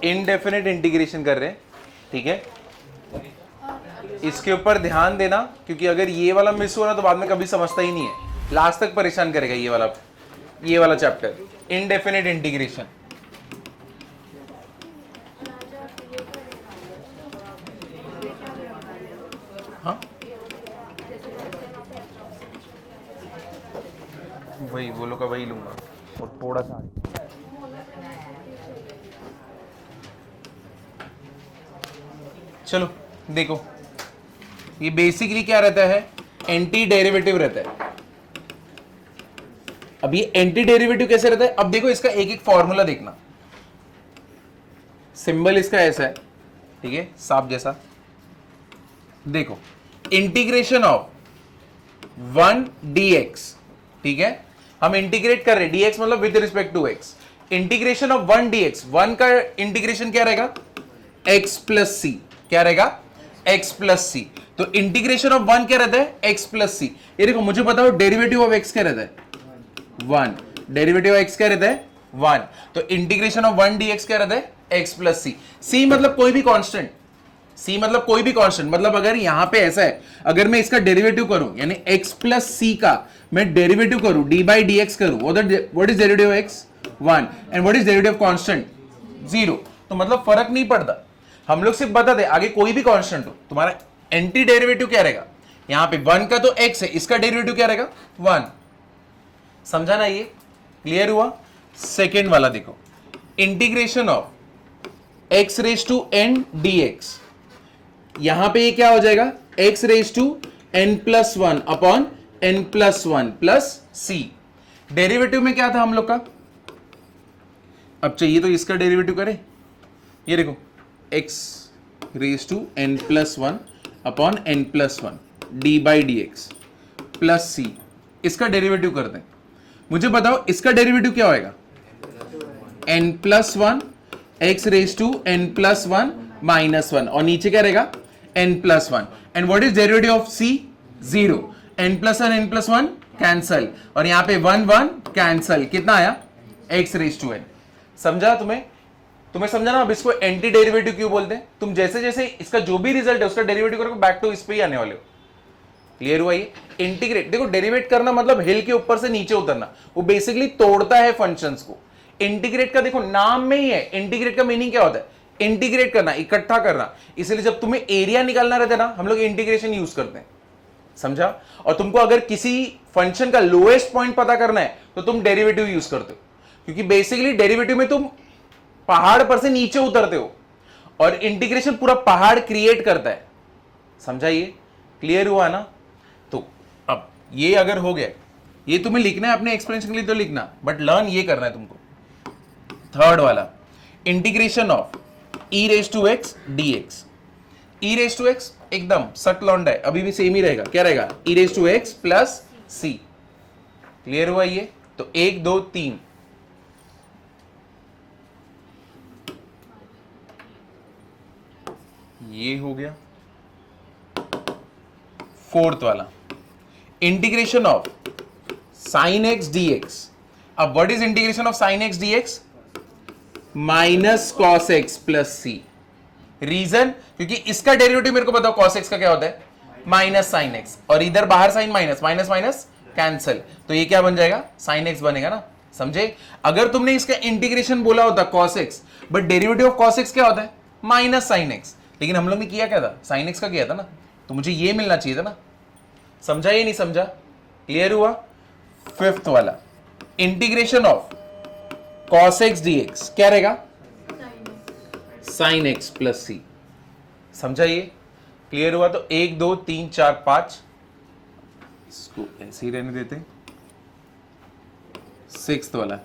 Indefinite integration कर रहे हैं, ठीक है। इसके ऊपर ध्यान देना, क्योंकि अगर ये वाला मिस हो ना तो बाद में कभी समझता ही नहीं है, लास्ट तक परेशान करेगा ये वाला चैप्टर, इनडेफिनेट इंटीग्रेशन। हाँ वही बोलो का वही लूंगा और थोड़ा सा चलो देखो, ये बेसिकली क्या रहता है, एंटी डेरिवेटिव रहता है। अब ये एंटी डेरिवेटिव कैसे रहता है, अब देखो इसका एक एक फॉर्मूला देखना। सिंबल इसका ऐसा है, ठीक है, सांप जैसा। देखो इंटीग्रेशन ऑफ 1 dx, ठीक है, हम इंटीग्रेट कर रहे हैं, dx मतलब with respect to x। Integration of 1 dx, 1 का इंटीग्रेशन क्या रहेगा, x प्लस सी, क्या रहेगा, x प्लस सी। तो इंटीग्रेशन ऑफ 1 क्या रहता है, x प्लस सी। ये देखो मुझे बताओ डेरिवेटिव ऑफ x क्या रहता है, 1। डेरिवेटिव ऑफ x क्या रहता है, 1। तो इंटीग्रेशन ऑफ 1 dx क्या रहता है, x प्लस सी। सी मतलब कोई भी कांस्टेंट, सी मतलब कोई भी कांस्टेंट, मतलब अगर यहां पे ऐसा है, अगर मैं इसका डेरिवेटिव करूं, यानी x प्लस सी का मैं डेरिवेटिव करूं, d बाई डी एक्स करूं, what is derivative of x, 1, and what is derivative of constant, 0। तो मतलब फर्क नहीं पड़ता, हम लोग सिर्फ बता दे आगे कोई भी कांस्टेंट हो, तुम्हारा एंटी डेरिवेटिव क्या रहेगा, यहां पे 1 का तो x है, इसका डेरिवेटिव क्या रहेगा, 1। समझा ना, ये क्लियर हुआ। सेकेंड वाला देखो, integration of x raise to n dx, यहां पे ये क्या हो जाएगा, x raise to n plus 1 upon n plus 1 plus c। Derivative में क्या था हम लोग का, अब चाहिए तो इसका डेरिवेटिव करें, ये देखो x raise to n plus 1 upon n plus 1 d by D X plus C, इसका डेरिवेटिव कर दें। मुझे बताओ इसका डेरिवेटिव क्या होएगा, n plus 1 x raise to n plus 1 minus 1, और नीचे क्या रहेगा, n plus 1, and what is derivative of c, 0। n plus 1 n plus 1 कैंसल, और यहां पे 1 1 कैंसल, कितना आया, x रेज टू n। समझा तुम्हें समझा ना। अब इसको एंटी डेरिवेटिव क्यों बोलते हैं, तुम जैसे जैसे इसका जो भी रिजल्ट है उसका डेरिवेटिव करोगे बैक टू इस पे ही आने वाले हो। क्लियर हुआ ये। इंटीग्रेट, देखो डेरिवेट करना मतलब हिल के ऊपर से नीचे उतरना, वो बेसिकली तोड़ता है फंक्शंस को। इंटीग्रेट का देखो नाम में ही है, इंटीग्रेट का मीनिंग क्या होता है, इंटीग्रेट करना, इकट्ठा करना। इसलिए जब तुम्हें एरिया निकालना रहता है ना, हम लोग इंटीग्रेशन यूज करते हैं, समझा। और तुमको अगर किसी फंक्शन का लोएस्ट पॉइंट पता करना है तो तुम डेरिवेटिव यूज करते हो, क्योंकि बेसिकली डेरिवेटिव में तुम पहाड़ पर से नीचे उतरते हो, और इंटीग्रेशन पूरा पहाड़ क्रिएट करता है। समझा ये, क्लियर हुआ ना। तो अब ये अगर हो गया, ये तुम्हें लिखना है अपने एक्सप्लेनेशन के लिए तो लिखना, बट लर्न ये करना है तुमको। थर्ड वाला, integration of e raise to X D X. E raise to X एकदम सट लॉन्डा है, अभी भी सेम ही रहेगा, क्या रहेगा, e raise to X plus C. Clear हुआ ये। तो 1 2 3, ये हो गया। फोर्थ वाला, integration of sine X D X. अब what is integration of sine X D X, minus cos x plus C. Reason, क्योंकि इसका डेरिवेटिव मेरे को बताओ कॉस एक्स का क्या होता है, माइनस साइन एक्स, और इधर बाहर sine minus, minus minus cancel, तो ये क्या बन जाएगा, साइन एक्स बनेगा ना। समझे। अगर तुमने इसका इंटीग्रेशन बोला होता cos x, but derivative of cos x क्या होता है, माइनस साइन एक्स, लेकिन हम लोग ने किया क्या था, साइन एक्स का किया था ना, तो मुझे ये मिलना चाहिए था ना। समझा ये नहीं समझा, क्लियर हुआ। फिफ्थ वाला, integration of cos x D X क्या रहेगा, साइन एक्स प्लस सी। समझा ये, क्लियर हुआ। तो 1 2 3 4 5, इसको ऐसे ही रहने देते। सिक्स्थ वाला,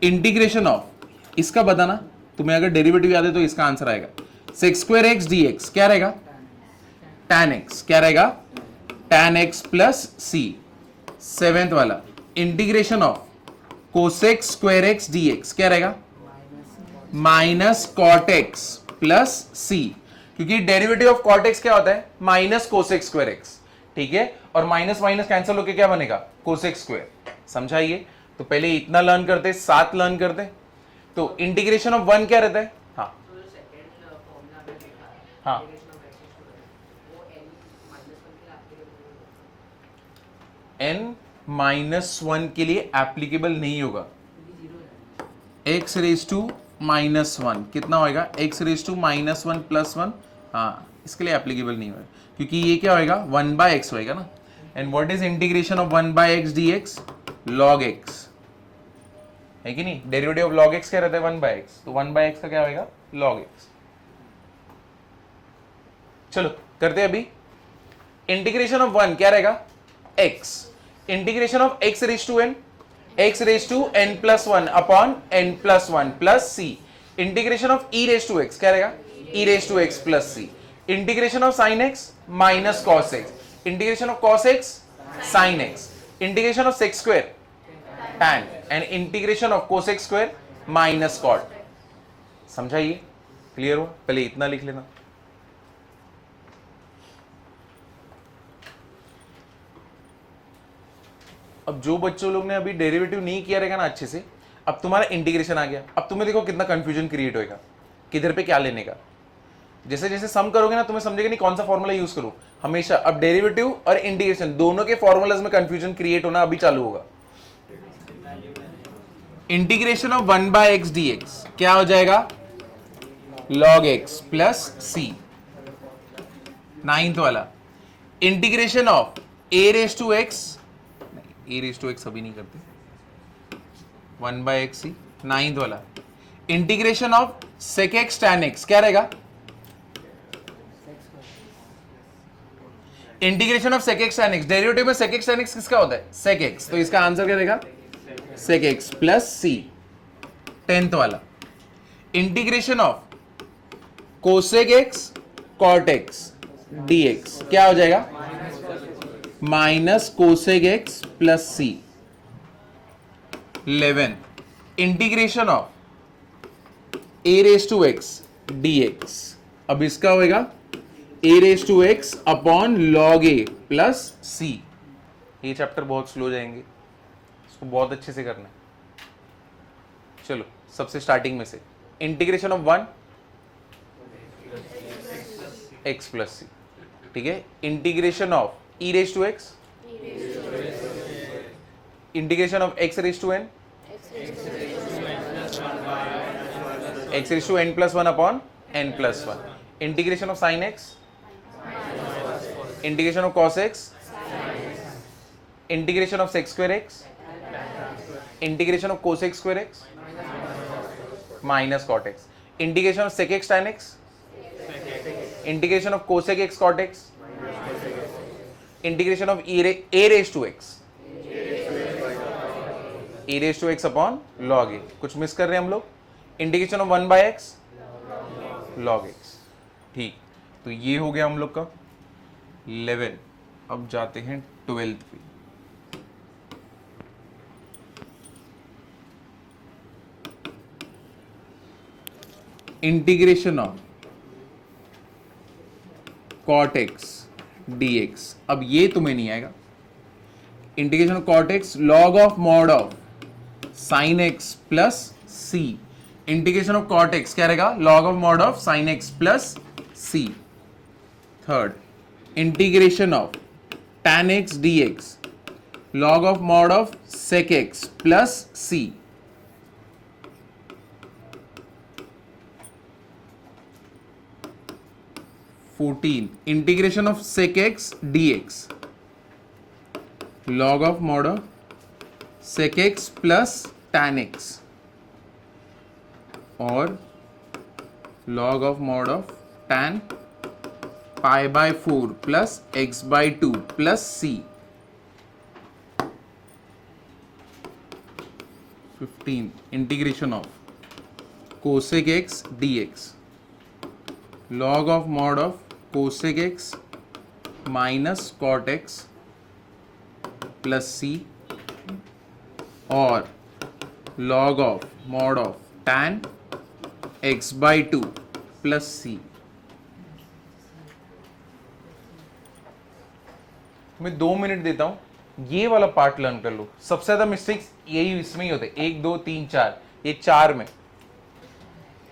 इंटीग्रेशन ऑफ, इसका बताना, तुम्हें अगर डेरिवेटिव याद है तो इसका आंसर आएगा, sex square x D X क्या रहेगा, टैन एक्स, क्या रहेगा, टैन एक्स प्लस सी। सेवेंथ वाला, integration of cosec square x D X क्या रहेगा, minus cot x plus c, क्योंकि डेरिवेटिव ऑफ कॉट एक्स क्या होता है, माइनस कोसेक स्क्वायर एक्स, ठीक है, और माइनस माइनस कैंसिल होकर क्या बनेगा, कोसेक स्क्वायर। समझाइए। तो पहले इतना लर्न करते, 7 लर्न करते। तो इंटीग्रेशन ऑफ 1 क्या रहता है, हाँ हाँ n-1 के लिए एप्लीकेबल नहीं होगा। x रेज टू -1 कितना होएगा, x रेज टू -1 प्लस 1, हाँ इसके लिए एप्लीकेबल नहीं होगा क्योंकि ये क्या होएगा 1/x होएगा ना। And what is integration of 1/x dx, log x है कि नहीं, डेरिवेटिव ऑफ log x क्या रहता है 1/x, तो 1/x का क्या होएगा log x। चलो करते हैं अभी इंटीग्रेशन ऑफ 1 क्या रहेगा x, integration of x raise to n, x raise to n plus 1 upon n plus 1 plus c, integration of e raise to x क्या रहेगा e raise to x plus c, integration of sin x minus cos x, integration of cos x sin x, integration of sec square tan and integration of cos x square minus cot। समझा ये, clear हुआ, पहले इतना लिख लेना। अब जो बच्चों लोग ने अभी डेरिवेटिव नहीं किया रहेगा ना अच्छे से, अब तुम्हारा इंटीग्रेशन आ गया, अब तुम्हें देखो कितना कंफ्यूजन क्रिएट होएगा किधर पे क्या लेने का। जैसे जैसे सम करोगे ना तुम्हें समझेगा नहीं कौन सा फॉर्मूला यूज करो हमेशा। अब डेरिवेटिव और इंटीग्रेशन दोनों के फॉर्मूलाज में कंफ्यूजन क्रिएट होना अभी चालू होगा। इंटीग्रेशन ऑफ 1/x dx क्या हो जाएगा log x plus c, 9th वाला। Integration of a raise to x, a raise to x अभी नहीं करते, 1/x ही, 9th वाला। Integration of sec x tan x क्या रहेगा, integration of sec x tan x, derivative में sec x tan x किसका होता है sec x, तो इसका आंसर क्या रहेगा sec x plus c, 10th वाला। Integration of cosec x cot x dx क्या हो जाएगा minus cosec X plus C, 11। Integration of A raise to X D X, अब इसका होएगा A raise to X upon log A plus C. ये chapter बहुत slow जाएंगे, इसको बहुत अच्छे से करना है। चलो सबसे स्टार्टिंग में से इंटीग्रेशन ऑफ 1 एक्स प्लस सी, ठीक है। Integration of e raised to x, integration of x raised to n, x raised to n plus 1 upon n plus 1, integration of sin x, integration of cos x, integration of sec square x, integration of cosec square x minus cot x, integration of sec x tan x, integration of cosec x cot x, integration of A raise to X, A raise to X upon log A. कुछ miss कर रहे हैं हम लोग, integration of 1/x log x, ठीक। तो ये हो गया हम लोग का 11। अब जाते हैं 12th पे। Integration of cot x dx, अब ये तुम्हें नहीं आएगा। Integration of cot x log of mod of sin x plus c, integration of cot x क्या रहेगा log of mod of sin x plus c। Third, integration of tan x dx log of mod of sec x plus c। Integration of sec x dx log of mod of sec x plus tan x और log of mod of tan π/4 plus x/2 plus c। 15 integration of cosec x dx log of mod of cosec x minus cot x plus c और log of mod of tan x/2 plus c। मैं 2 minute देता हूं, ये वाला part learn कर लो। सबसे ज्यादा mistakes यही इसमें ही होते, 1 2 3 4, ये 4 में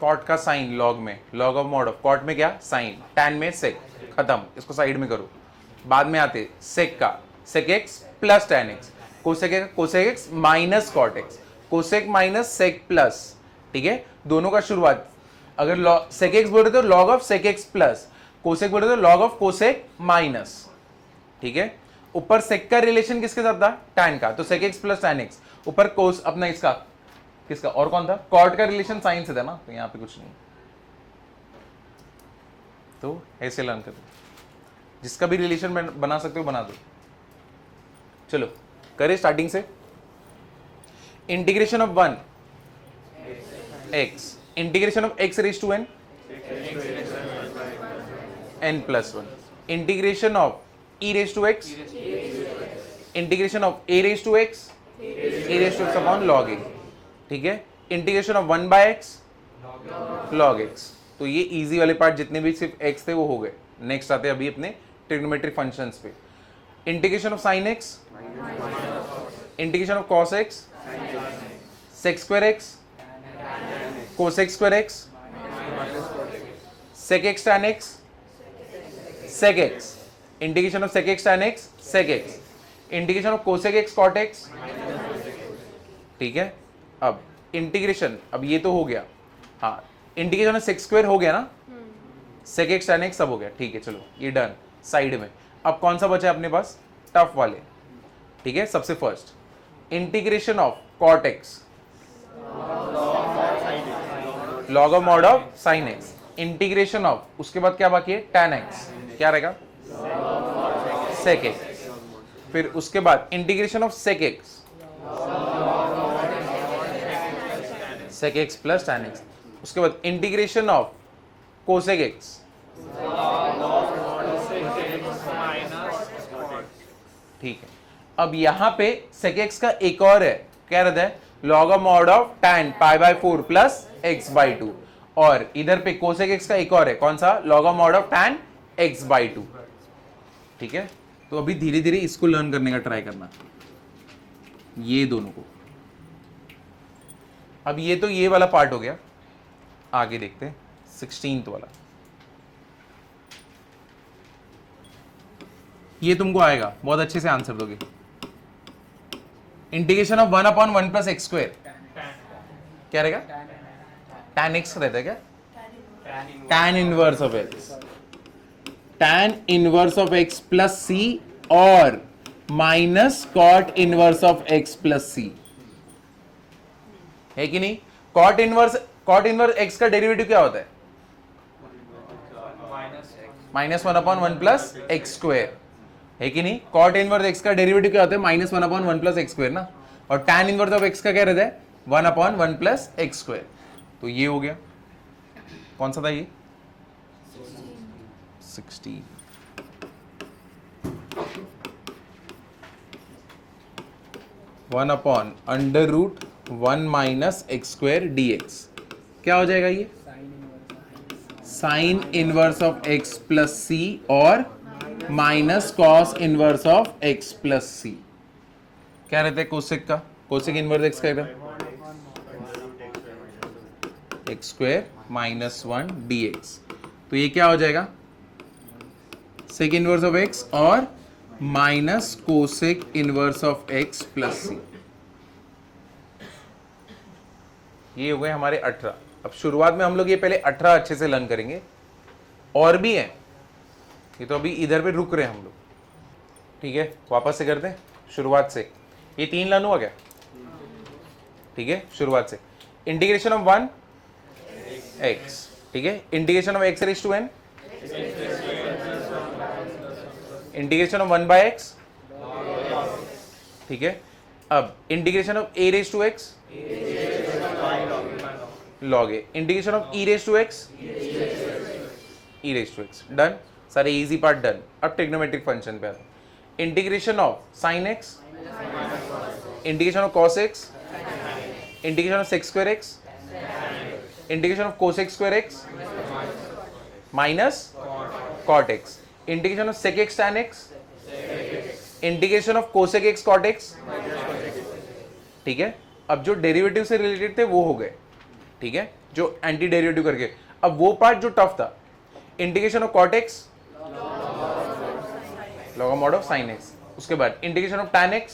कॉट का साइन लॉग में, log of mod of, cot में क्या साइन, टैन में सेक, खत्म, इसको साइड में करो। बाद में आते सेक का, sec x plus tan x, cosec x minus cot x, cosec minus sec plus, ठीक है, दोनों का शुरुआत। अगर सेक एक्स बोल रहे तो log of sec x plus, cosec बोल रहे तो लॉग ऑफ कोसेक माइनस, ठीक है। ऊपर सेक का रिलेशन किसके साथ था, टैन का, तो sec x plus tan x, ऊपर कोस अपना इसका, किसका, और कौन था, कॉट का रिलेशन साइन से था ना, तो यहां पे कुछ नहीं, तो ऐसे लर्न करो, जिसका भी रिलेशन बना सकते हो बना दो। चलो करें स्टार्टिंग से। Integration of 1 x, integration of x raise to n, n plus 1, integration of e raise to x, integration of a raise to x, a raise to x upon log a, ठीक है, integration of 1 by x log x। तो ये easy वाले part जितने भी सिर्फ x थे वो हो गए। नेक्स्ट आते हैं अभी अपने ट्रिग्नोमेट्रिक फंक्शंस पे। Integration of sine x, integration of cos x, sec square x, cosec square x, sec x tan x, sec x, integration of sec x tan x, sec x, integration of cosec x cot x, ठीक है। अब integration, अब ये तो हो गया, हाँ, integration of sec square हो गया ना, sec x tan x सब हो गया, ठीक है, चलो ये डन साइड में। अब कौन सा बचा है अपने पास, टफ वाले, ठीक है। सबसे first integration of cot x, log of mod of sin x, integration of, उसके बाद क्या बाकी है, tan x, क्या रहेगा, sec x, फिर उसके बाद integration of sec x, sec x plus tan x, उसके बाद इंटीग्रेशन ऑफ cosec x, ठीक है। अब यहां पे sec x का एक और है, क्या रहता है, log of mod of tan pi by 4 plus x by 2, और इधर पे cosec x का एक और है, कौन सा, log of mod of tan x by 2, ठीक है। तो अभी धीरे धीरे इसको लर्न करने का ट्राई करना, ये दोनों को। अब ये तो ये वाला पार्ट हो गया, आगे देखते हैं 16th वाला। ये तुमको आएगा, बहुत अच्छे से आंसर दोगे। Integration of 1 upon 1 plus X square, क्या रहेगा, tan x रहता है क्या, tan inverse of x, tan inverse of x plus c और minus cot inverse of x plus c, है कि नहीं। cot इनवर्स x का डेरिवेटिव क्या होता है, minus 1 upon 1 plus X square, है कि नहीं। cot इनवर्स x का डेरिवेटिव क्या होता है, minus 1 upon 1 plus X square ना, और tan इनवर्स ऑफ x का क्या रहता है, 1 अपॉन 1 प्लस एक्स स्क्वायर। तो ये हो गया, कौन सा था ये, 16। One upon under root 1 minus X square D X, क्या हो जाएगा ये, sine inverse of x plus C और minus cos inverse of x plus C, क्या रहता है कोसेक का, कोसेक इनवर्स x का X square minus 1 D X. तो ये क्या हो जाएगा, सेक इनवर्स ऑफ x और minus cosec inverse of x plus C. ये हो गए हमारे 18। अब शुरुआत में हम लोग ये पहले 18 अच्छे से लर्न करेंगे, और भी है, ये तो अभी इधर पे रुक रहे हैं हम लोग, ठीक है। वापस से करते हैं शुरुआत से, ये 3 लर्न हुआ क्या, ठीक है। शुरुआत से इंटीग्रेशन ऑफ 1 x, ठीक है, integration of x raise to n, integration of 1 by x, ठीक है। अब integration of a raise to x log a, integration of e raise to x, e raise to x, done, सारे easy part done. अब trigonometric function पे आते हैं। Integration of sine x, integration of cos x, integration of sec square x, integration of cosec square x minus cot x, integration of sec x tan x, integration of cosec x cot x, ठीक है। अब जो derivative से related थे वो हो गए, ठीक है। जो एंटी डेरिवेटिव करके। अब वो पार्ट जो टफ था, integration of cot x log mod of sine x, उसके बाद integration of tan x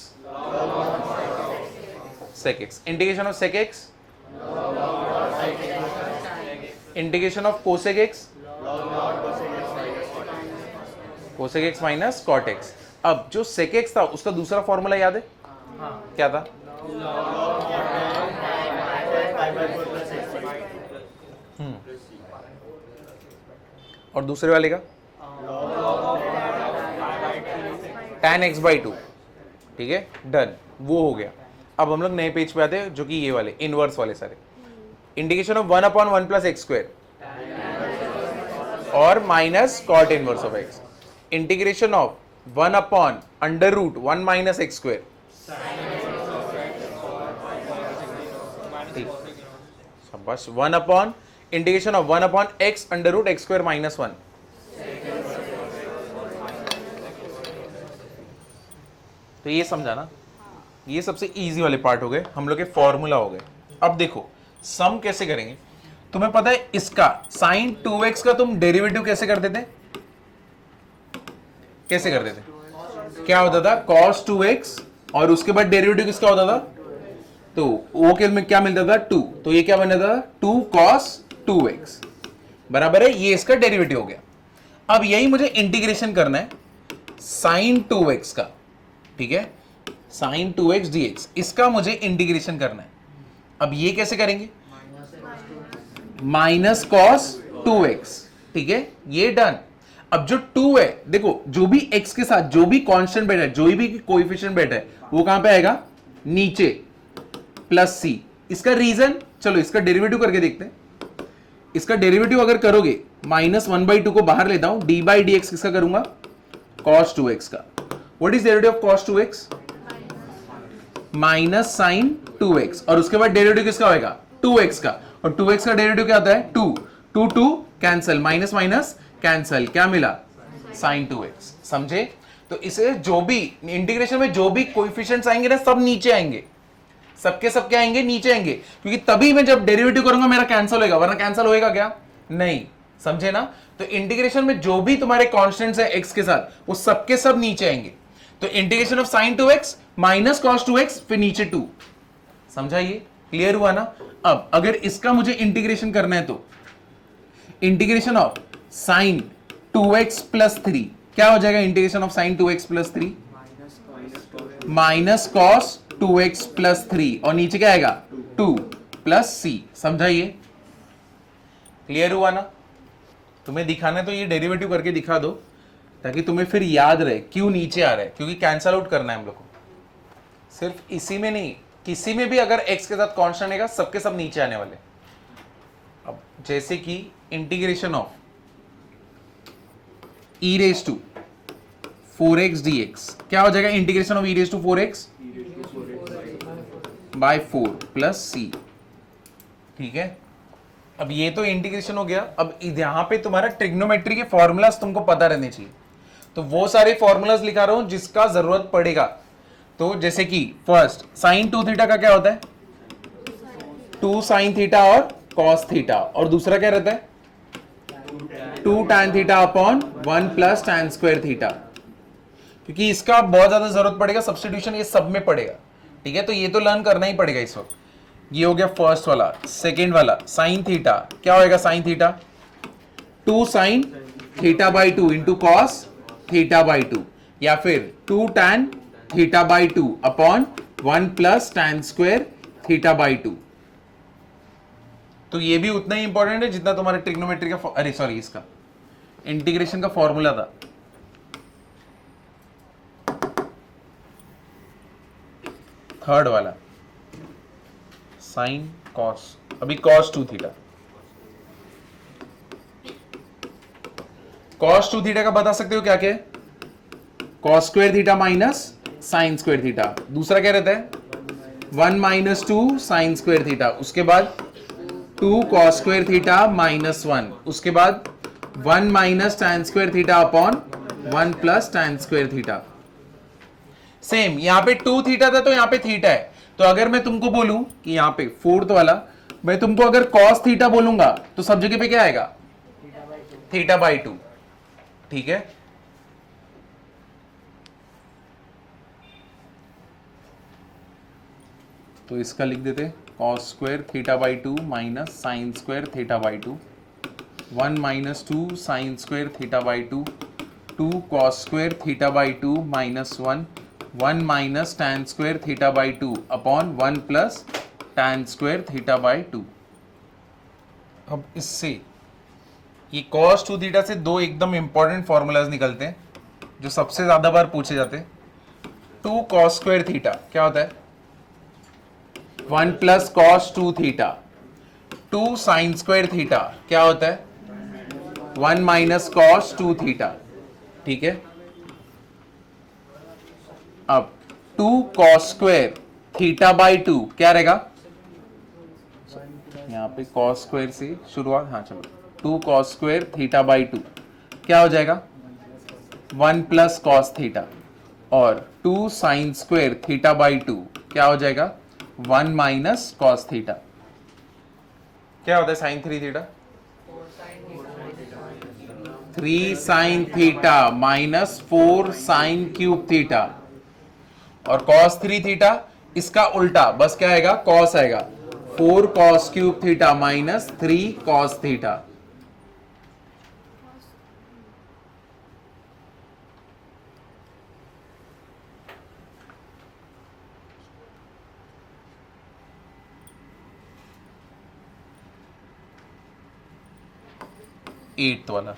sec x, integration of sec x, integration of cosec x, cosec x minus cot x. अब जो सेक x था उसका दूसरा formula याद है? क्या था? और दूसरे वाले का tan x बाई 2, ठीक है, डन, वो हो गया। अब हम लोग नए पेज पे आते हैं जो कि ये वाले इनवर्स वाले सारे। Integration of 1/1 plus X square और minus cot inverse of X, integration of 1/√1 minus X square, बस 1 integration of 1/x √x square minus 1। तो ये समझा ना, ये सबसे इजी वाले पार्ट हो गए, हम लोग के फॉर्मूला हो गए। अब देखो सम कैसे करेंगे। तुम्हें पता है इसका sin 2x का तुम डेरिवेटिव कैसे करते थे? कैसे करते थे? क्या होता था? cos 2x और उसके बाद डेरिवेटिव किसका होता था? तो वो के में क्या मिलता था? 2। तो ये क्या बना था? 2 cos 2x बराबर है, ये इसका डेरिवेटिव हो गया। अब यही मुझे इंटीग्रेशन करना है sin 2x का, ठीक है, sin 2x dx, इसका मुझे इंटीग्रेशन करना है। अब ये कैसे करेंगे? माइनस कॉस 2x, ठीक है, ये डन। अब जो 2 है, देखो जो भी x के साथ जो भी कांस्टेंट बैठा है, जो भी कोएफिशिएंट बैठा है, वो कहां पे आएगा? नीचे, प्लस c। इसका रीजन, चलो इसका डेरिवेटिव करके देखते हैं। इसका डेरिवेटिव अगर करोगे, -1/2 को बाहर लेता हूं, d बाई डी एक्स किसका करूंगा? cos 2x का। What is derivative of cos 2x? Minus sin 2x, और उसके बाद डेरिवेटिव किसका होगा? 2x का, और 2x का डेरिवेटिव क्या होता है? 2 2 कैंसल, माइनस माइनस कैंसल, क्या मिला? sin 2x। समझे? तो इसे जो भी इंटीग्रेशन में जो भी कोएफिशिएंट्स आएंगे ना, सब नीचे आएंगे, सबके सब क्या आएंगे? नीचे आएंगे, क्योंकि तभी मैं जब डेरिवेटिव करूंगा मेरा कैंसिल होगा, वरना कैंसिल होएगा क्या? नहीं। समझे ना? तो इंटीग्रेशन में जो भी तुम्हारे कांस्टेंट्स है x के साथ, वो सबके सब नीचे आएंगे। तो integration of sin 2x minus cos 2x, फिर नीचे 2। समझा? ये क्लियर हुआ ना? अब अगर इसका मुझे इंटीग्रेशन करना है तो integration of sin 2x plus 3 क्या हो जाएगा? Integration of sin 2x plus 3 minus cos 2x plus 3, और नीचे क्या आएगा? 2 प्लस c। समझा? ये क्लियर हुआ ना? तुम्हें दिखाना है तो ये डेरिवेटिव करके दिखा दो, ताकि तुम्हें फिर याद रहे क्यों नीचे आ रहा है, क्योंकि कैंसल आउट करना है हम लोग को। सिर्फ इसी में नहीं, किसी में भी अगर x के साथ कांस्टेंट आएगा, सबके सब नीचे आने वाले। अब जैसे कि integration of e raise to 4x dx क्या हो जाएगा? Integration of e raise to 4x by 4 plus c, ठीक है। अब ये तो इंटीग्रेशन हो गया। अब यहां पे तुम्हारा ट्रिग्नोमेट्री के फॉर्मूलाज तुमको पता रहने चाहिए, तो वो सारे फॉर्मूलाज लिखा रहा हूं जिसका जरूरत पड़ेगा। तो जैसे कि फर्स्ट sin 2 थीटा का क्या होता है? 2 sin थीटा और cos थीटा, और दूसरा क्या रहता है? 2 tan theta upon 1 plus tan square theta, क्योंकि इसका बहुत ज्यादा जरूरत पड़ेगा, सब्स्टिट्यूशन ये सब में पड़ेगा, ठीक है। तो ये तो लर्न करना ही पड़ेगा इस वक्त। ये हो गया फर्स्ट वाला। सेकेंड वाला sin थीटा क्या होएगा? sin theta 2 sin theta by 2 into cos theta by 2, या फिर 2 tan theta by 2 upon 1 plus tan square theta by 2। तो ये भी उतना ही इंपॉर्टेंट है जितना तुम्हारे ट्रिग्नोमेट्री का, अरे सॉरी, इसका इंटीग्रेशन का फॉर्मूला था। थर्ड वाला साइन कॉस, अभी cos 2 थीटा, cos 2 थीटा का बता सकते हो क्या क्या है? cos square theta minus sine square theta. दूसरा क्या रहता है? 1 माइनस 2 साइन स्क्वायर थीटा, उसके बाद 2 cos स्क्वायर थीटा माइनस 1, उसके बाद 1 minus tan square theta upon 1 plus tan square theta. Same यहां पे 2 थीटा था तो यहां पे थीटा है। तो अगर मैं तुमको बोलूं कि यहां पे फोर्थ वाला मैं तुमको अगर कॉस थीटा बोलूंगा तो सब जगह पे क्या आएगा? थीटा बाई 2, ठीक है। तो इसका लिख देते cos square theta by 2 minus sine square theta by 2, 1 minus 2 sine square theta by 2, 2 cos square theta by 2 minus 1, 1 minus tan square theta by 2 upon 1 plus tan square theta by 2। अब इससे ये cos 2 theta से दो एकदम important formulas निकलते हैं जो सबसे ज्यादा बार पूछे जाते हैं। 2 cos स्क्वायर थीटा क्या होता है? 1 plus cos 2 theta. 2 sine square theta क्या होता है? 1 माइनस cos 2 थीटा, ठीक है। अब 2 cos स्क्वायर थीटा बाई 2 क्या रहेगा? यहाँ पे cos स्क्वायर से शुरुआत, हाँ चलो, 2 cos स्क्वायर थीटा बाई 2 क्या हो जाएगा? 1 प्लस कॉस थीटा, और 2 साइन स्क्वायर थीटा बाई 2 क्या हो जाएगा? 1 माइनस कॉस थीटा। क्या होता है sine 3 theta? 3 sine theta minus 4 sine cube theta, और cos 3 थीटा इसका उल्टा, बस क्या आएगा? cos आएगा। 4 cos क्यूब theta minus 3 cos theta. Eighth वाला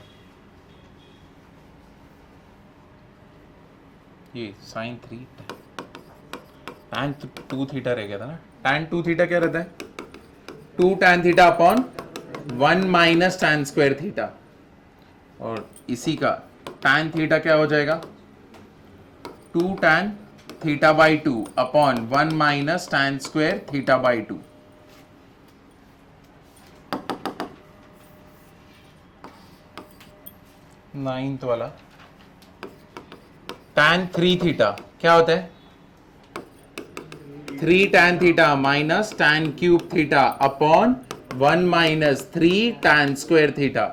ये साइन 3 टैन 2 थीटा रह गया था ना। टैन 2 थीटा क्या रहता है? 2 tan theta upon 1 minus tan square theta, और इसी का टैन थीटा क्या हो जाएगा? 2 tan theta by 2 upon 1 minus tan square theta by 2। Ninth वाला टैन 3 थीटा क्या होता है? 3 tan theta minus tan cube theta upon 1 minus 3 tan square theta.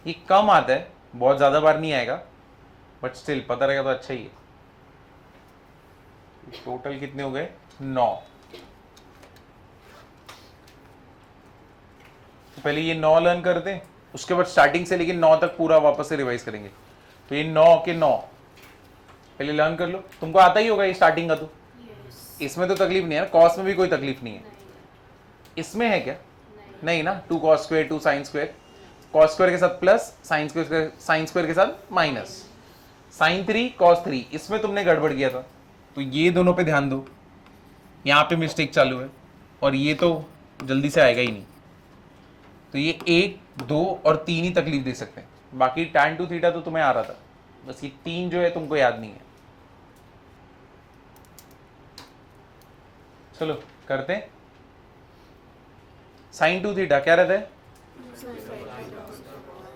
ये कम आता है, बहुत ज्यादा बार नहीं आएगा, बट स्टिल पता रहेगा तो अच्छा ही है। टोटल कितने हो गए? 9। तो पहले ये 9 लर्न करते हैं, उसके बाद स्टार्टिंग से लेकिन 9 तक पूरा वापस से रिवाइज करेंगे। तो ये 9 के 9 पहले लर्न कर लो। तुमको आता ही होगा ये स्टार्टिंग का, तो इसमें तो तकलीफ नहीं है ना, कॉस में भी कोई तकलीफ नहीं है। इसमें है क्या? नहीं ना। 2 cos square 2 sine square, cos square के साथ प्लस, साइन स्क्वायर के साथ माइनस, साइन 3 cos 3, इसमें तुमने गड़बड़ किया था। तो ये दोनों पे ध्यान दो, यहाँ पे मिस्टेक चालू है, और ये तो जल्दी से आएगा ही नहीं। तो ये 1, 2 और 3 ही तकलीफ दे सकते हैं, बाकी tan 2 थीटा तो तुम्हें आ रहा था, बस ये 3 जो है तुमको याद नहीं है। चलो करते हैं। साइन 2 थीटा क्या रहता है?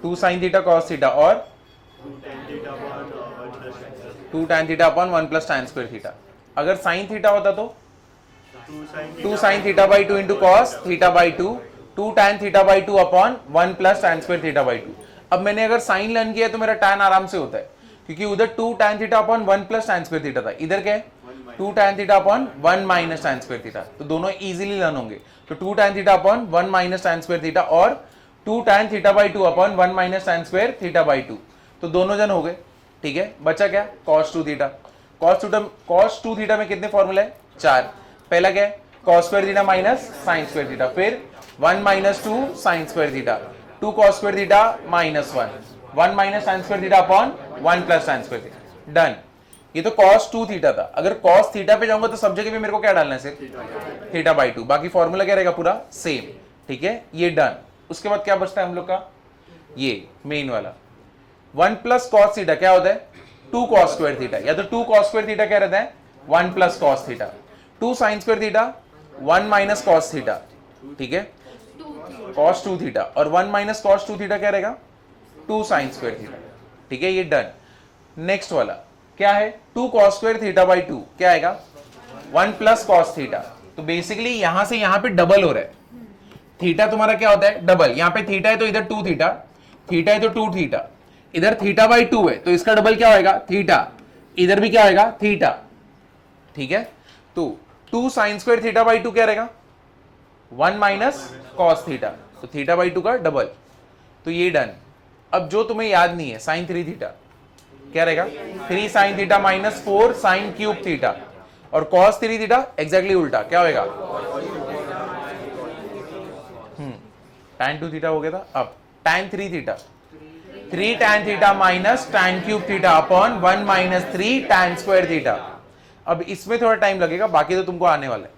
2 साइन थीटा cos थीटा, और 2 tan theta upon 1 plus tan square theta. अगर साइन थीटा होता तो 2 sine theta by 2 into cos theta by 2, 2 tan theta by 2 upon 1 plus tan square theta by 2। अब मैंने अगर साइन लर्न किया तो मेरा tan आराम से होता है, क्योंकि उधर 2 tan theta upon 1 plus tan square theta था, इधर क्या है? 2 tan theta upon 1 minus tan square theta. तो दोनों इजीली लर्न होंगे। तो 2 tan theta upon 1 minus tan square theta और 2 tan theta by 2 upon 1 minus tan square theta by 2, तो दोनों जन हो गए। ठीक है, बचा क्या? cos 2 theta. cos 2 थीटा में कितने फॉर्मूला है? 4। पहला क्या है? cos square theta minus sine square theta, फिर 1 minus 2 sine square theta, 2 cos square theta minus 1 minus sine square theta upon 1 plus sine square theta. Done. ये तो cos 2 थीटा था। अगर cos थीटा पे जाऊंगा तो सब जगह पे मेरे को क्या डालना है? सिर्फ थीटा बाई 2, बाकी फॉर्मूला क्या रहेगा? पूरा सेम। ठीक है, ये डन। उसके बाद क्या बचता है हम लोग का? ये मेन वाला 1 प्लस कॉस थीटा क्या होता है? 2 cos स्क्वायर थीटा, या तो 2 cos स्क्वायर थीटा क्या रहता है? 1 plus cos theta, 2 sine square theta 1 minus cos theta. ठीक है, cos 2 थीटा, और 1 माइनस cos 2 थीटा क्या रहेगा? 2 साइन स्क्वायर थीटा। ठीक है, ये डन। नेक्स्ट वाला क्या है? 2 cos स्क्वायर थीटा बाई 2 क्या आएगा? 1 प्लस कॉस थीटा। तो बेसिकली यहां से यहां पे डबल हो रहा है। थीटा तुम्हारा क्या होता है? डबल। यहां पे थीटा है तो इधर 2 थीटा, थीटा है तो 2 थीटा, इधर थीटा बाई 2 है तो इसका डबल क्या होएगा? थीटा। इधर भी क्या होएगा? थीटा। ठीक है, तो 2 साइन स्क्वायर थीटा बाई 2 क्या रहेगा? 1 माइनस कॉस थीटा, तो थीटा बाई 2 का डबल। तो ये डन। अब जो तुम्हें याद नहीं है, साइन 3 थीटा क्या रहेगा? 3 sine theta minus 4 sine cube theta, और कॉस 3 थीटा एग्जैक्टली उल्टा क्या होएगा? tan 2 थीटा हो गया था। अब tan 3 theta, 3 tan theta minus tan cube theta upon 1 minus 3 tan square theta. अब इसमें थोड़ा टाइम लगेगा, बाकी तो तुमको आने वाला है।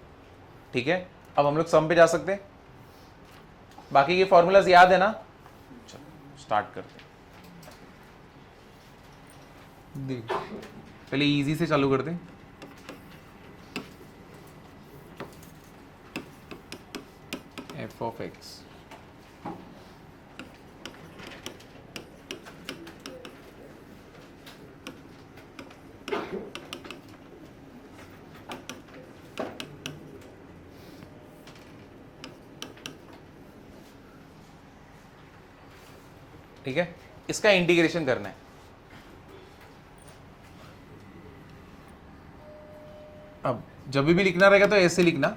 ठीक है, अब हम लोग सम पे जा सकते हैं। बाकी के फॉर्मूलाज याद है ना? चलो स्टार्ट करते हैं। पहले इजी से चालू करते हैं। एफ ऑफ एक्स, ठीक है, इसका इंटीग्रेशन करना है। अब जब भी लिखना रहेगा तो ऐसे लिखना,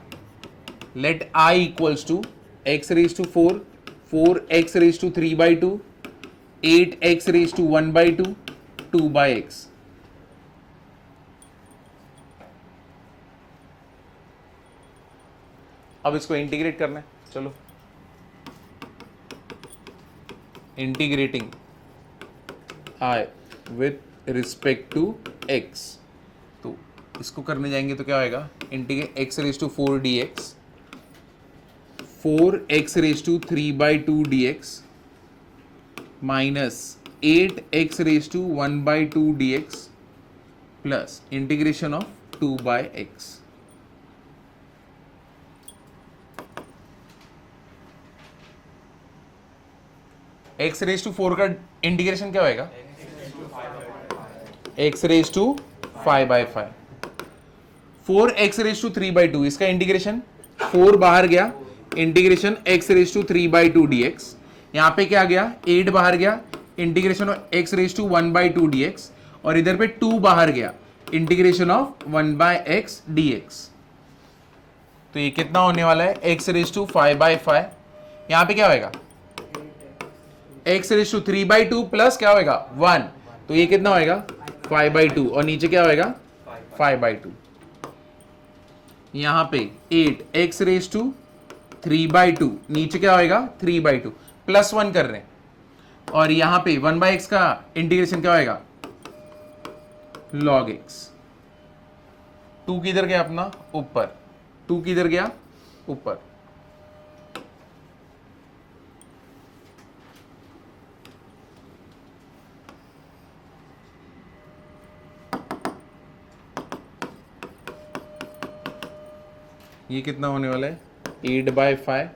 let I equals to x raise to 4, 4x raise to 3/2, 8x raise to 1/2, 2/x। अब इसको इंटीग्रेट करना है। चलो, integrating I with respect to x, तो इसको करने जाएंगे तो क्या होएगा? Integrate x raise to 4 dx, 4x raise to 3/2 dx minus 8x raise to 1/2 dx plus integration of 2/x। x raise to 4 का इंटीग्रेशन क्या होएगा? x raise to 5/5, 4x raise to 3/2, इसका इंटीग्रेशन 4 बाहर गया, integration x raise to 3/2 dx, यहां पे क्या गया? 8 बाहर गया, integration of x raise to 1/2 dx, और इधर पे 2 बाहर गया, इंटीग्रेशन ऑफ 1/x dx। तो ये कितना होने वाला है? x रेज टू 5/5, यहां पे क्या होएगा? x रेज टू 3/2 प्लस क्या होएगा? 1, तो ये कितना होएगा? 5/2, और नीचे क्या होएगा? 5/2। यहां पे 8x रेज टू 3/2, नीचे क्या होएगा? 3/2, प्लस 1 कर रहे हैं, और यहां पे 1/x का इंटीग्रेशन क्या होएगा? log x। 2 किधर गया अपना? ऊपर। 2 किधर गया? ऊपर। ये कितना होने वाला है? 8/5,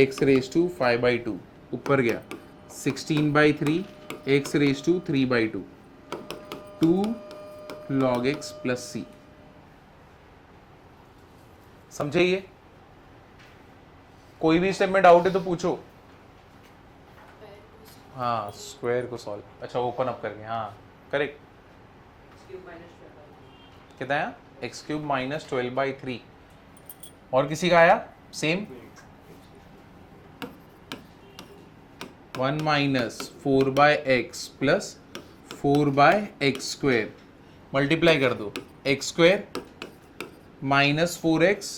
x रेज टू 5/2, ऊपर गया 16/3, x raise to 3/2, 2 log x plus c। समझे? ये कोई भी स्टेप में डाउट है तो पूछो। हाँ, स्क्वायर को सॉल्व, अच्छा ओपन अप करके, हाँ करेक्ट। कितना आया? x³ minus 12/3। और किसी का आया same? 1 minus 4/x plus 4/x², multiply कर दो, x² माइनस 4x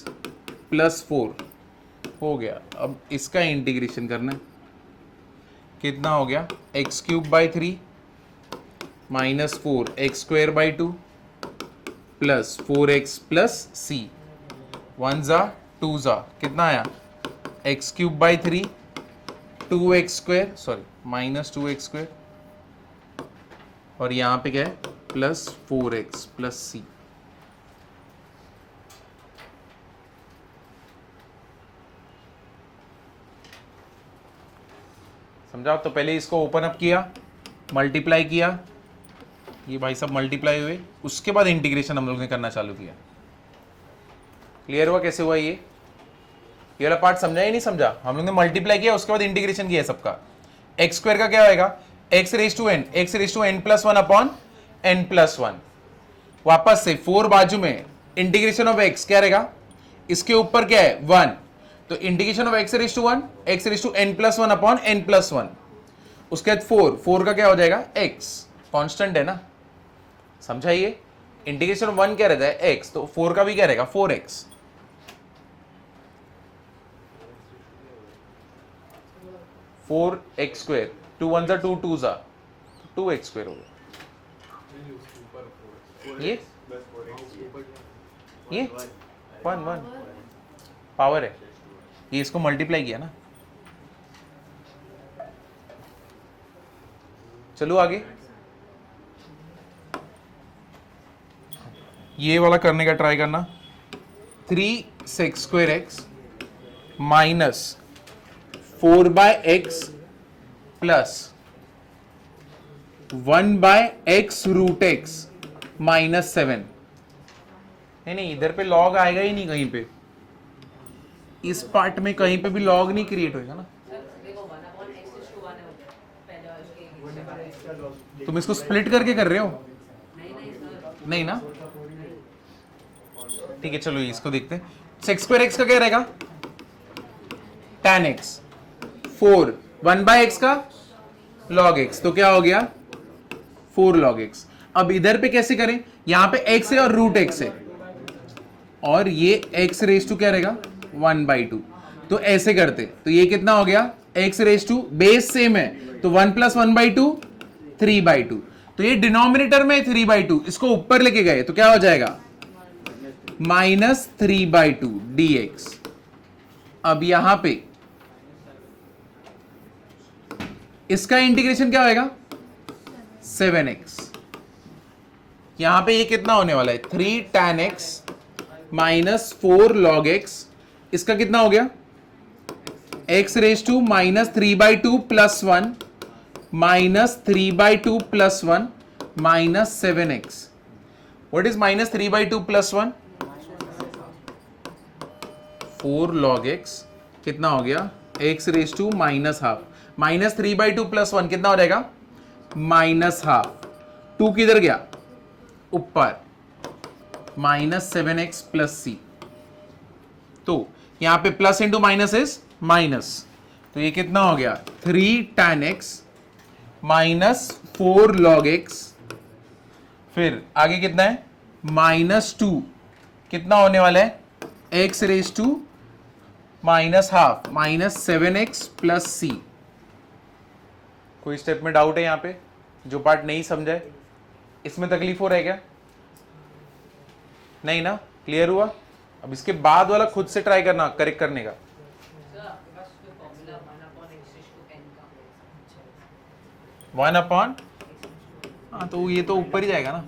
प्लस 4 हो गया। अब इसका इंटीग्रेशन करना है। कितना हो गया? x³/3 minus 4x²/2 plus 4x plus c, 1 जा 2 जा, कितना आया? x³/3, 2x², sorry minus 2x², और यहां पे क्या है? Plus 4x plus c। समझा? तो पहले इसको ओपन अप किया, मल्टीप्लाई किया, ये भाई सब मल्टीप्लाई हुए, उसके बाद इंटीग्रेशन हम लोग ने करना चालू किया। क्लियर हुआ कैसे हुआ ये वाला पार्ट समझा या नहीं समझा? हम लोग ने मल्टीप्लाई किया, उसके बाद इंटीग्रेशन किया सबका। एक्स स्क्वायर का क्या होएगा? X raise to n plus one upon n plus one. वापस से 4 बाजू में इंटीग्रेशन ऑफ एक्स क्या रहेगा? इसके ऊपर क्या है? 1, तो integration of x raise to one, x raise to n plus one upon n plus one. उसके बाद 4 का क्या हो जाएगा? एक्स, कांस्टेंट है ना, समझाइए। इंटीग्रेशन ऑफ 1 क्या रहता है? एक्स, तो 4 का भी क्या रहेगा? 4x। फोर एक्स स्क्वायर, 2 1 जा 2 2 जा 2x स्क्वायर हो गया। ये 1 पावर है, ये इसको मल्टीप्लाई किया ना। चलो आगे, ये वाला करने का ट्राई करना। 3 sec square x minus 4/x प्लस 1/x रूट x माइनस 7। नहीं, इधर पे लॉग आएगा ही नहीं कहीं पे, इस पार्ट में कहीं पे भी लॉग नहीं क्रिएट होएगा ना। तुम इसको स्प्लिट करके कर रहे हो? नहीं ना, ठीक है चलो इसको देखते हैं। सेक्स स्क्वायर एक्स का क्या रहेगा? tan x, 4 1/x का log x, तो क्या हो गया? 4 log x। अब इधर पे कैसे करें? यहां पे x है और रूट x है, और ये x रेज टू क्या रहेगा? 1/2। तो ऐसे करते, तो ये कितना हो गया? x raise to, base same है तो 1 प्लस 1/2 3/2। तो ये डिनोमिनेटर में 3/2, इसको ऊपर लेके गए तो क्या हो जाएगा? Minus 3/2 dx। अब यहां पे इसका इंटीग्रेशन क्या होएगा? 7x। यहां पे ये कितना होने वाला है? 3 tan x minus 4 log x। इसका कितना हो गया? x raise to minus 3/2 plus 1 minus 3/2 plus 1 minus 7x। What is minus 3/2 plus 1? 4 log x कितना हो गया? x raise to minus half, minus 3/2 plus 1 कितना हो जाएगा? Minus half. 2 किधर गया? ऊपर, माइनस 7x प्लस सी। तो यहां पे plus into minus is minus, तो ये कितना हो गया? 3 tan x minus 4 log x। फिर आगे कितना है? माइनस 2 कितना होने वाला है? x raise to minus half, minus 7x plus C. कोई स्टेप में डाउट है यहां पे? जो पार्ट नहीं समझा है, इसमें तकलीफ हो रहा है क्या? नहीं ना, क्लियर हुआ? अब इसके बाद वाला खुद से ट्राई करना, करेक्ट करने का। 1/, हाँ तो ये तो ऊपर ही जाएगा ना।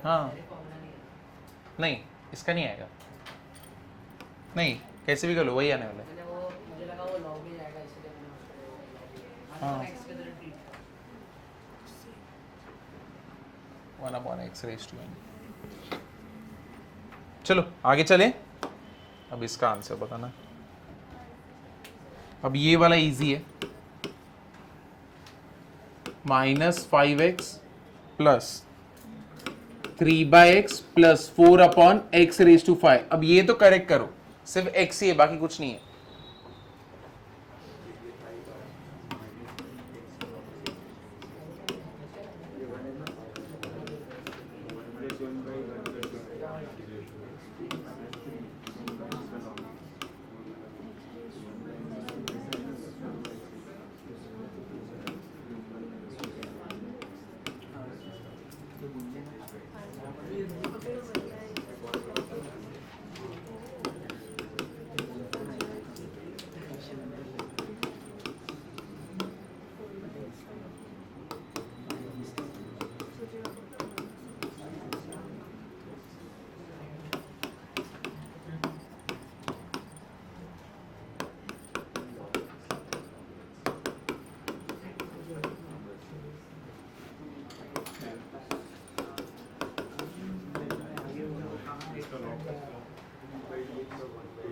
हाँ नहीं, इसका नहीं आएगा, नहीं कैसे भी कर लो वही आने वाला है। हाँ 1/x रेज टू n। चलो आगे चले, अब इसका आंसर बताना। अब ये वाला इजी है, minus 5x plus 3/x plus 4/x raise to 5। अब ये तो करेक्ट करो, सिर्फ x ही है, बाकी कुछ नहीं है।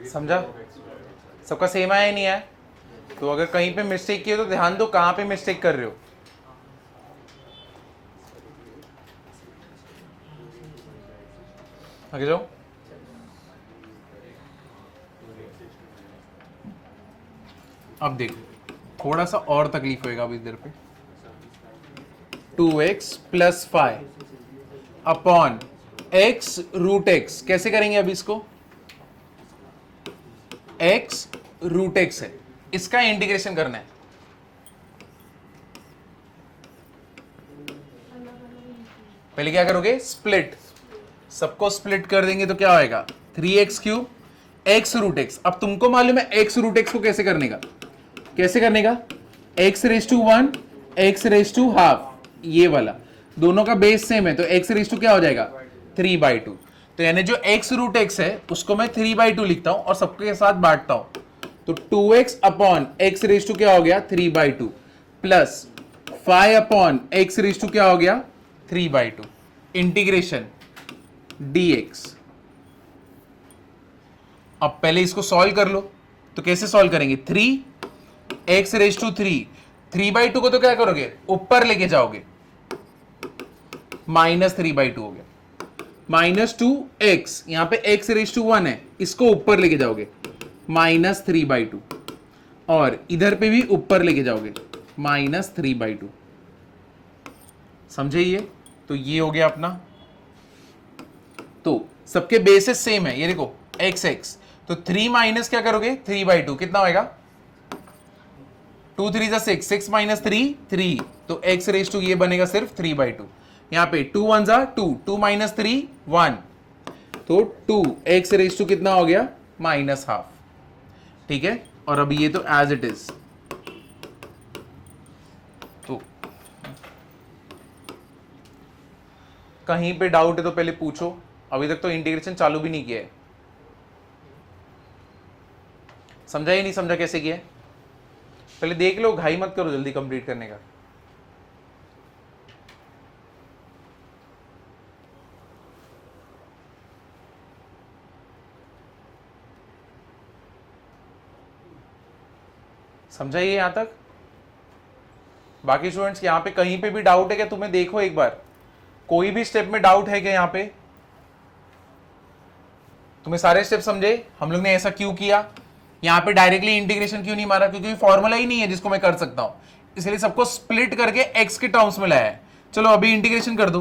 समझा? सबका सेम आया नहीं है? तो अगर कहीं पे मिस्टेक की हो तो ध्यान दो कहां पे मिस्टेक कर रहे हो। आगे जाओ। अब देखो थोड़ा सा और तकलीफ होएगा अब इधर पे। 2x plus 5 upon x root x, कैसे करेंगे अब इसको? x रूट x है, इसका इंटीग्रेशन करना है। पहले क्या करोगे? स्प्लिट, सबको स्प्लिट कर देंगे तो क्या होएगा? 3x cube x root x। अब तुमको मालूम है x रूट x को कैसे करने का? कैसे करने का? x raise to 1 x raise to half, ये वाला दोनों का बेस सेम है तो x रेज टू क्या हो जाएगा? 3/2। तो यानी जो x रूट x है उसको मैं 3/2 लिखता हूं और सबके साथ बांटता हूं, तो 2x upon x raise to क्या हो गया? 3/2 plus 5 upon x raise to क्या हो गया? 3/2 इंटीग्रेशन dx। अब पहले इसको सॉल्व कर लो, तो कैसे सॉल्व करेंगे? 3x रेज टू 3/2 को तो क्या करोगे? ऊपर लेके जाओगे, -3/2 हो गया। -2x, यहां पे x रेज टू 1 है, इसको ऊपर लेके जाओगे -3/2, और इधर पे भी ऊपर लेके जाओगे -3/2। समझे ये? तो ये हो गया अपना। तो सबके बेसिस सेम है, ये देखो x, तो 3 माइनस क्या करोगे? 3/2, कितना होएगा? 2 3 6, 6 माइनस 3 3, तो x रेज टू ये बनेगा सिर्फ 3/2। यहां पे 2 1 जा 2, 2 माइनस 3 1, तो 2 x रेज टू कितना हो गया? -½ ठीक है। और अभी ये तो एज इट इज, तो कहीं पे डाउट है तो पहले पूछो, अभी तक तो इंटीग्रेशन चालू भी नहीं किया है। समझा ही नहीं समझा कैसे किया है? पहले देख लो, घाई मत करो जल्दी कंप्लीट करने का। समझा ये यहां तक? बाकी स्टूडेंट्स यहां पे कहीं पे भी डाउट है क्या? तुम्हें देखो एक बार, कोई भी स्टेप में डाउट है क्या? यहां पे तुम्हें सारे स्टेप समझे? हम लोग ने ऐसा क्यों किया? यहां पे डायरेक्टली इंटीग्रेशन क्यों नहीं मारा? क्योंकि फॉर्मूला ही नहीं है जिसको मैं कर सकता हूं, इसलिए सबको स्प्लिट करके x के टर्म्स में लाया है। चलो अभी इंटीग्रेशन कर दो।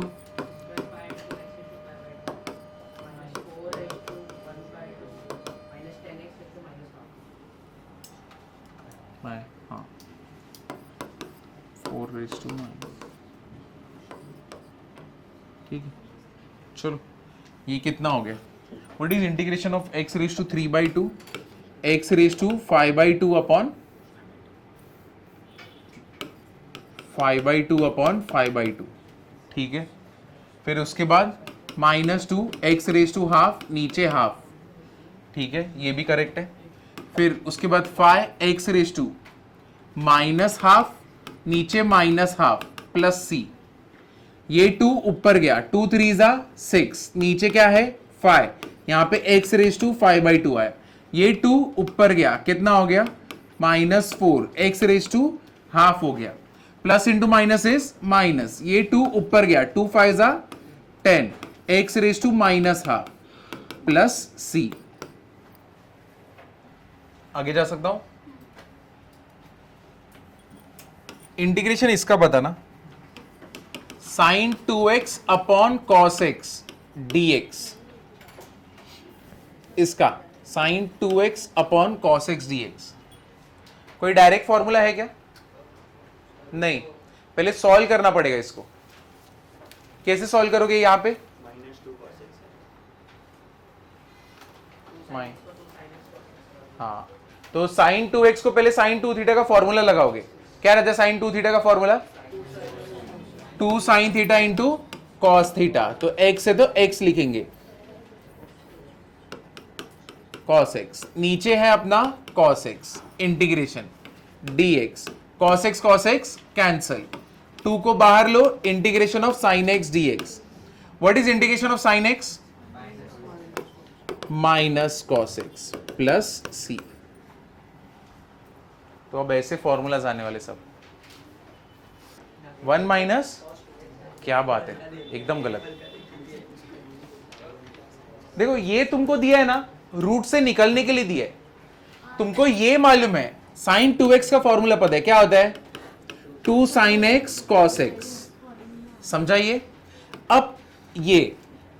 हाँ 4/9, ठीक है। चलो ये कितना हो गया? What is integration of x raise to 3/2 x raise to 5/2 upon 5/2 upon 5/2, ठीक है। फिर उसके बाद -2 x रेज टू हाफ, नीचे हाफ, ठीक है, ये भी करेक्ट है। फिर उसके बाद 5 x रेज टू -½ नीचे -½ प्लस c, ये 2 ऊपर गया, 2 3 जा 6, नीचे क्या है? 5, यहां पे x रेज टू 5/2 आया, ये 2 ऊपर गया, कितना हो गया? -4 x रेज टू हाफ हो गया, plus into minus is minus, ये 2 ऊपर गया, 2 5 जा 10 x raise to -½ plus c। आगे जा सकता हूं? इंटीग्रेशन इसका बताना, sin 2x upon cos x dx, इसका sin 2x upon cos x dx कोई डायरेक्ट फॉर्मूला है क्या? नहीं, पहले सॉल्व करना पड़ेगा इसको। कैसे सॉल्व करोगे? यहां पे हाँ, तो sin 2x को पहले sin 2 थीटा का फॉर्मूला लगाओगे। क्या रहता है sin 2 थीटा का formula? 2 sin theta into cos theta, तो x है तो x लिखेंगे, cos x, नीचे है अपना cos x, integration dx, cos x cancel, 2 को बाहर लो, integration of sin x dx। What is integration of sin x? Minus cos x। Plus C. तो अब ऐसे फॉर्मूलाज आने वाले सब। 1 माइनस, क्या बात है, एकदम गलत। देखो ये तुमको दिया है ना, रूट से निकलने के लिए दिया है। तुमको ये मालूम है साइन 2x का फॉर्मूला पता है, क्या होता है? 2 साइन एक्स कॉस एक्स। समझाइए। अब ये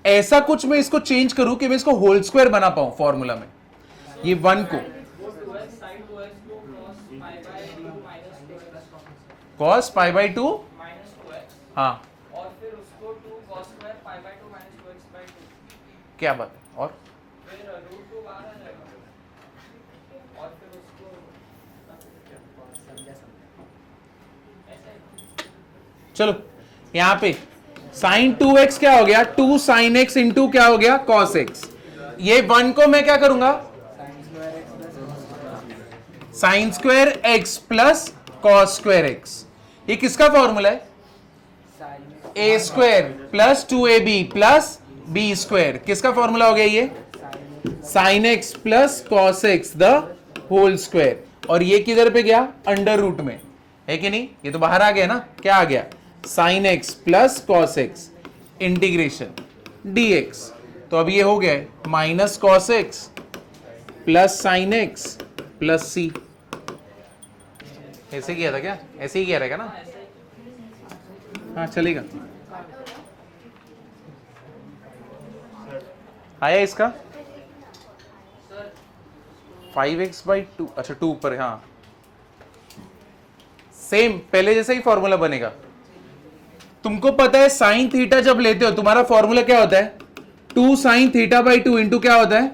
ऐसा कुछ मैं इसको चेंज करूं कि मैं इसको होल स्क्वायर बना पाऊं फॉर्मूला में। ये 1 को cos पाई बाई 2, हाँ, और फिर उसको 2 cos square pi by 2 minus 2x by 2, क्या बात है। और फिर रूट 2 बाहर आ जाएगा और फिर उसको चलो यहां पे साइन 2x क्या हो गया? 2 साइन एक्स इंटू क्या हो गया? cos x। ये 1 को मैं क्या करूंगा? Sine square x plus cos square x. ये किसका फॉर्मूला है? A square plus 2ab plus b square. किसका फॉर्मूला हो गया ये? Sine x plus cos x the whole square. और ये किधर पे गया? अंडर रूट में, है कि नहीं? ये तो बाहर आ गया ना। क्या आ गया? Sine x plus cos x integration dx। तो अब ये हो गया minus cos x plus sine x plus c. ऐसे किया था क्या? ऐसे ही किया रहेगा ना? हाँ चलेगा। आया इसका 5x बाई 2। अच्छा 2 ऊपर, हाँ सेम पहले जैसा ही फॉर्मूला बनेगा। तुमको पता है साइन थीटा जब लेते हो तुम्हारा फॉर्मूला क्या होता है? 2 साइन थीटा बाई 2 इंटू क्या होता है?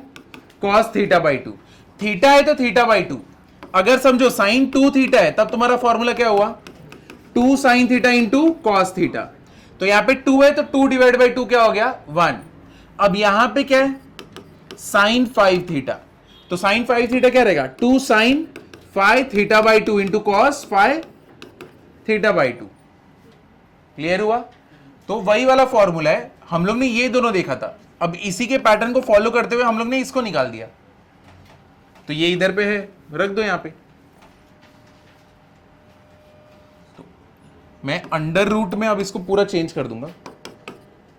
Cos theta by 2। थीटा है तो थीटा बाई 2। अगर समझो साइन 2 थीटा है तब तुम्हारा फॉर्मूला क्या हुआ? 2 sine theta into cos theta. तो यहां पे 2 है तो 2 डिवाइड बाई 2 क्या हो गया? 1। अब यहां पे क्या है? Sine 5 theta. तो साइन 5 थीटा क्या रहेगा? 2 sine 5 theta by 2 into cos 5 theta by 2। Clear हुआ? तो वही वाला फॉर्मूला है। हम लोग ने ये दोनों देखा था, अब इसी के पैटर्न को फॉलो करते हुए हम लोग ने इसको निकाल दिया। तो ये इधर पे है, रख दो यहां पे। तो मैं अंडर रूट में अब इसको पूरा चेंज कर दूंगा।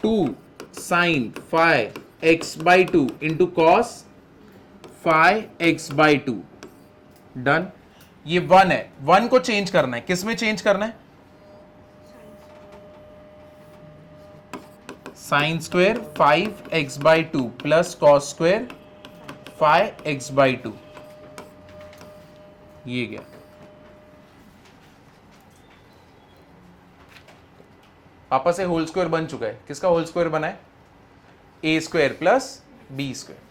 2 sine 5x by 2 into cos 5x by 2। Done. ये 1 है, 1 को चेंज करना है। किस में चेंज करना है? Sine square 5x by 2 plus cos square 5x by 2। ये गया। आपस से होल स्क्वायर बन चुका है। किसका होल स्क्वायर बना है? A square plus b square.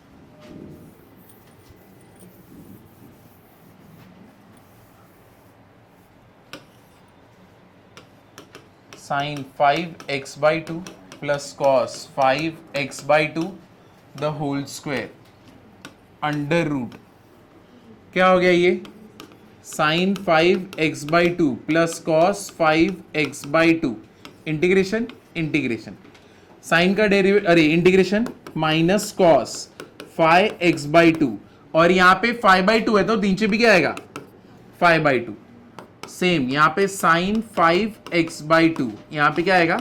Sine 5x by 2 plus cos 5x by 2 the whole square under root क्या हो गया? ये sine 5x by 2 plus cos 5x by 2 integration integration sine का डेरिवेटिव, अरे integration minus cos 5x by 2। और यहां पे 5 by 2 है तो नीचे भी क्या आएगा? 5 बाई 2। सेम यहां पे साइन 5x बाई 2, यहां पे क्या आएगा?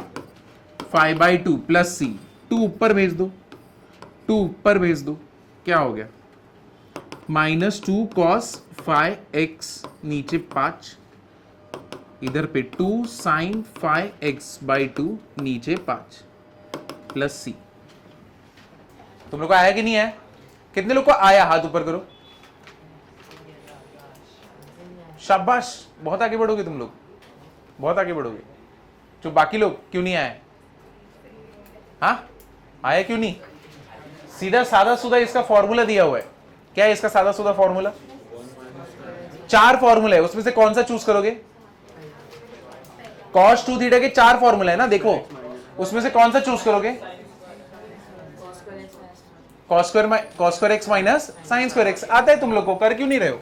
5 बाई 2 प्लस सी। 2 ऊपर भेज दो, 2 ऊपर भेज दो, क्या हो गया? माइनस 2 कॉस 5x, नीचे 5, इधर पे 2 साइन 5x बाई 2, नीचे 5 प्लस सी। तुम लोग को आया कि नहीं आया? कितने लोग को आया? हाथ ऊपर करो। शाबाश, बहुत आगे बढ़ोगे तुम लोग, बहुत आगे बढ़ोगे। जो बाकी लोग क्यों नहीं आए? हाँ आया क्यों नहीं? सीधा सादा सुधा इसका फॉर्मूला दिया हुआ है। क्या है इसका सादा सुधा फॉर्मूला? 4 फॉर्मूला है, उसमें से कौन सा चूज करोगे? cos 2 थीटा के 4 फॉर्मूला है ना, देखो उसमें से कौन सा चूज करोगे? cos square x minus sine square x। आता है तुम लोग को, कर क्यों नहीं रहे हो?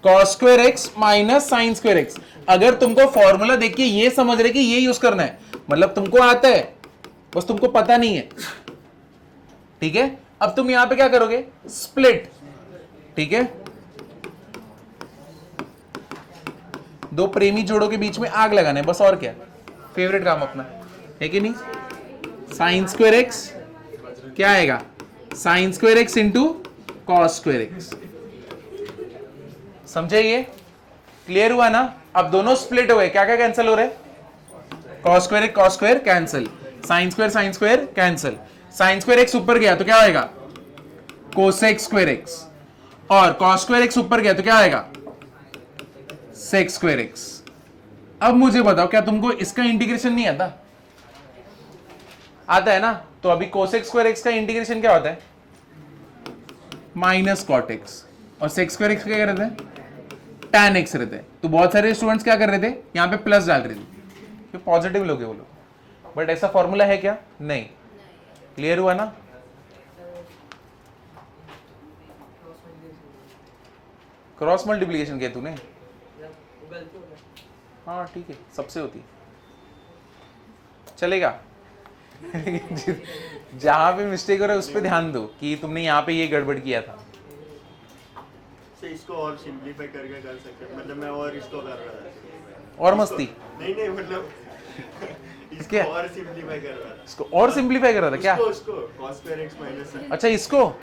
cos square x minus sine square x। अगर तुमको फॉर्मूला देख के ये समझ रहे कि ये यूज करना है, मतलब तुमको आता है, बस तुमको पता नहीं है। ठीक है, अब तुम यहां पे क्या करोगे? स्प्लिट ठीक है, दो प्रेमी जोड़ों के बीच में आग लगाना है, बस और क्या, फेवरेट काम अपना है कि नहीं। साइन स्क्वायर एक्स क्या आएगा, sign square x into cos square x. समझे ये, क्लियर हुआ ना। अब दोनों स्प्लिट हो गए, क्या क्या कैंसिल हो रहे हैं, cos square cancel, sine square cancel, sign square x ऊपर गया तो क्या आएगा, कोसेक स्क्वायर एक्स, और कॉस स्क्वायर एक्स ऊपर गया तो क्या आएगा, सेक स्क्वायर एक्स। अब मुझे बताओ, क्या तुमको इसका इंटीग्रेशन नहीं आता, आता है ना। तो अभी कोसेक स्क्वायर एक्स का इंटीग्रेशन क्या होता है, माइनस कॉट एक्स, और सेक स्क्वायर एक्स क्या रहता है, tan एक्स रहते हैं। तो बहुत सारे स्टूडेंट्स क्या कर रहे थे, यहां पे प्लस डाल रहे थे, पॉजिटिव लोग वो लोग, बट ऐसा फॉर्मूला है क्या, नहीं। क्लियर हुआ ना। क्रॉस मल्टीप्लीकेशन किया तूने, हाँ ठीक है, सबसे होती है, चलेगा। जहां पे मिस्टेक हो रहा है उस पर ध्यान दो कि तुमने यहाँ पे ये गड़बड़ किया था। इसको और सिंपलीफाई करके कर सकते हैं, मतलब मैं और इसको कर रहा था, और मस्ती नहीं मतलब इसको क्या? और सिंपलीफाई कर रहा था, इसको और सिंपलीफाई कर रहा था क्या, उसको cos square x माइनस है। अच्छा इसको,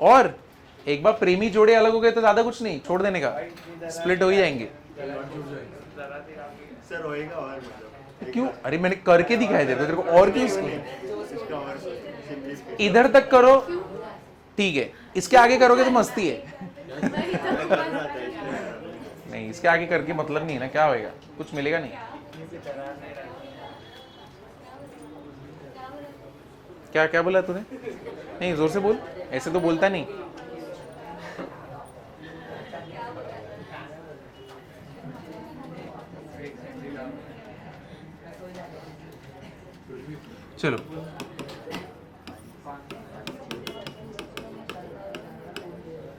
और एक बार प्रेमी जोड़े अलग हो गए तो ज्यादा कुछ नहीं, छोड़ देने का, स्प्लिट हो ही जाएंगे। सर होएगा और मतलब क्यों, अरे मैंने करके दिखाया था तेरे को, और क्यों इसको, इसका और सिंपलीफाई इधर तक करो ठीक है, इसके आगे करोगे तो मस्ती है। नहीं, इसके आगे करके मतलब नहीं है ना, क्या होएगा, कुछ मिलेगा नहीं। क्या क्या बोला तूने, नहीं जोर से बोल, ऐसे तो बोलता नहीं। चलो